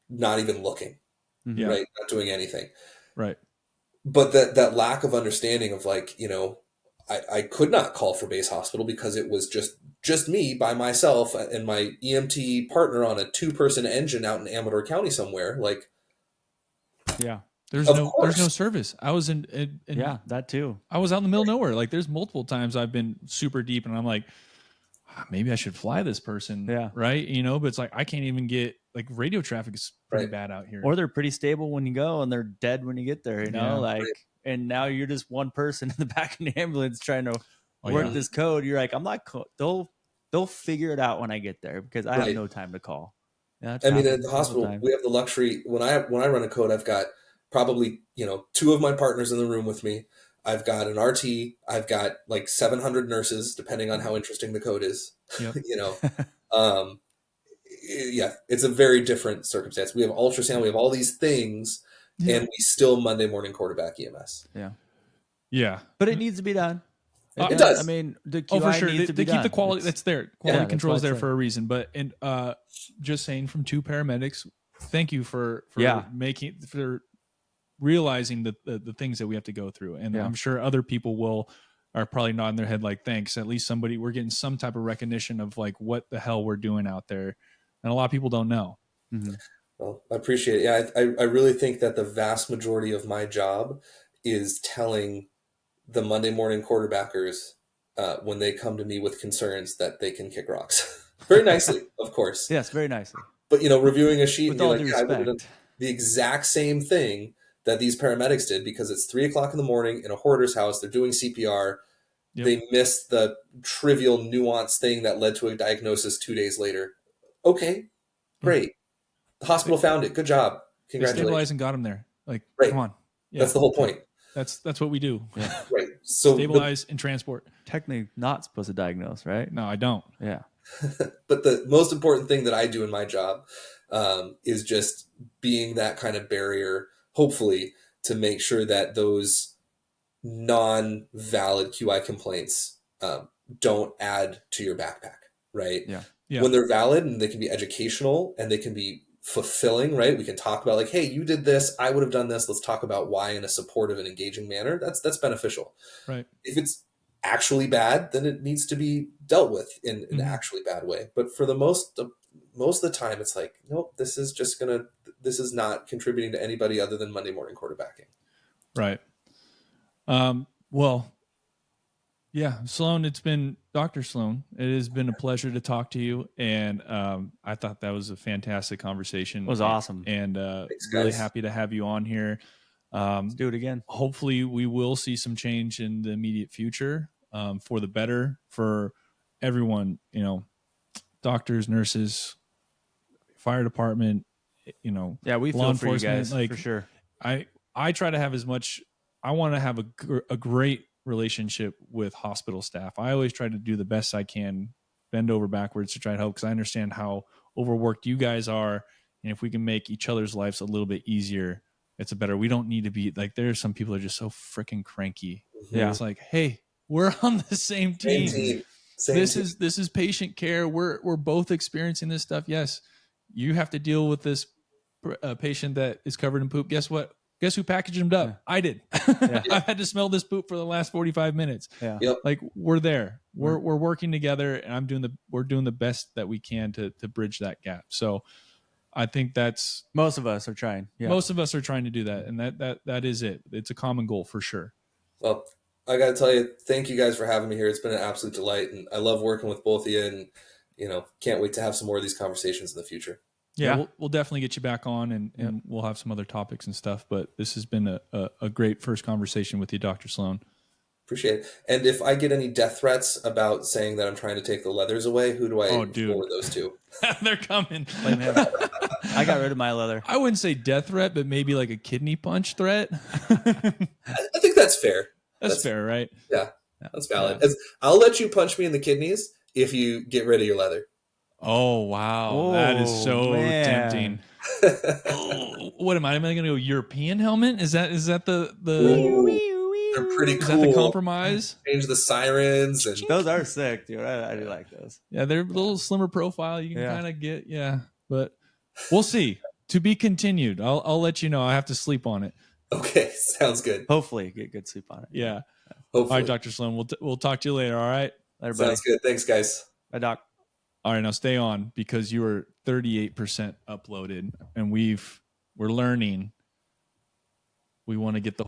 not even looking, right? Not doing anything. Right. But that lack of understanding of I could not call for base hospital because it was just me by myself and my EMT partner on a 2-person engine out in Amador County somewhere. Like, yeah, there's no service. I was in that too. I was out in the middle of nowhere. Like there's multiple times I've been super deep and I'm like, maybe I should fly this person. Yeah. Right. But it's like, I can't even get, like, radio traffic is pretty bad out here. Or they're pretty stable when you go and they're dead when you get there, and now you're just one person in the back of the ambulance trying to work this code. You're like, I'm not, they'll figure it out when I get there because I have no time to call. Yeah, I mean, at the hospital, we have the luxury. When I run a code, I've got probably, 2 of my partners in the room with me. I've got an RT. I've got like 700 nurses, depending on how interesting the code is. Yep. Yeah, it's a very different circumstance. We have ultrasound. We have all these things, and we still Monday morning quarterback EMS. Yeah. Yeah. But it needs to be done. It does. I mean, the QI for sure. needs to be they keep done. the quality that's there. Quality control is there like. for a reason. But just saying, from 2 paramedics, thank you for realizing the things that we have to go through. And I'm sure other people are probably nodding their head like, thanks. At least we're getting some type of recognition of like what the hell we're doing out there. And a lot of people don't know. Mm-hmm. Well, I appreciate it. Yeah, I really think that the vast majority of my job is telling the Monday morning quarterbackers when they come to me with concerns that they can kick rocks. Very nicely, of course. Yes, very nicely. But, reviewing a sheet with and all be due like, I would have done respect. the exact same thing that these paramedics did because it's 3:00 in the morning in a hoarder's house. They're doing CPR. Yep. They missed the trivial nuanced thing that led to a diagnosis 2 days later. Okay, great. The hospital found it. Good job. Congratulations. They stabilized and got him there. Like, come on. Yeah. That's the whole point. That's what we do. Yeah. Right. So stabilize and transport. Technically not supposed to diagnose, right? No, I don't. Yeah. But the most important thing that I do in my job is just being that kind of barrier, hopefully, to make sure that those non-valid QI complaints don't add to your backpack, right? Yeah. When they're valid and they can be educational and they can be fulfilling, right? We can talk about like, hey, you did this, I would have done this. Let's talk about why in a supportive and engaging manner. That's beneficial. Right. If it's actually bad, then it needs to be dealt with in an actually bad way. But for the most of the time, it's like, nope, this is not contributing to anybody other than Monday morning quarterbacking. Right. Well, yeah, Sloane, it's been Dr. Sloane. It has been a pleasure to talk to you. And I thought that was a fantastic conversation. It was awesome. And Thanks, really guys. happy to have you on here. Let's do it again. Hopefully we will see some change in the immediate future for the better for everyone, doctors, nurses, fire department, Yeah, we law feel for you enforcement. guys, for sure. I try to have I want to have a great relationship with hospital staff. I always try to do the best I can, bend over backwards to try to help, because I understand how overworked you guys are. And if we can make each other's lives a little bit easier, it's a better. We don't need to be like, there's some people that are just so freaking cranky. Yeah. It's like, hey, we're on the same team. Same This is patient care. We're both experiencing this stuff. Yes, you have to deal with this patient that is covered in poop. Guess what? Guess who packaged him up? I did. I've had to smell this poop for the last 45 minutes. Yeah. Yep. Like we're there. We're working together, and we're doing the best that we can to bridge that gap. So I think that's most of us are trying. Yeah. Most of us are trying to do that, and that is it. It's a common goal for sure. Well, I got to tell you, thank you guys for having me here. It's been an absolute delight, and I love working with both of you, and can't wait to have some more of these conversations in the future. Yeah, we'll definitely get you back on, and we'll have some other topics and stuff. But this has been a great first conversation with you, Dr. Sloane. Appreciate it. And if I get any death threats about saying that I'm trying to take the leathers away, who do I forward those to? They're coming. I got rid of my leather. I wouldn't say death threat, but maybe like a kidney punch threat. I think that's fair. That's fair, right? Yeah, that's valid. Yeah. I'll let you punch me in the kidneys if you get rid of your leather. Oh, wow. That is so tempting. What am I going to go European helmet? Is that the they're pretty cool. Is that the compromise? Change the sirens. And those are sick, dude. I do like those. Yeah, they're a little slimmer profile. You can kind of get, but we'll see. To be continued. I'll let you know. I have to sleep on it. Okay, sounds good. Hopefully get good sleep on it. Yeah. Hopefully. All right, Dr. Sloane. We'll talk to you later. All right. Later, buddy. Sounds good. Thanks, guys. Bye, Doc. All right, now stay on because you are 38% uploaded, and we're learning. We want to get the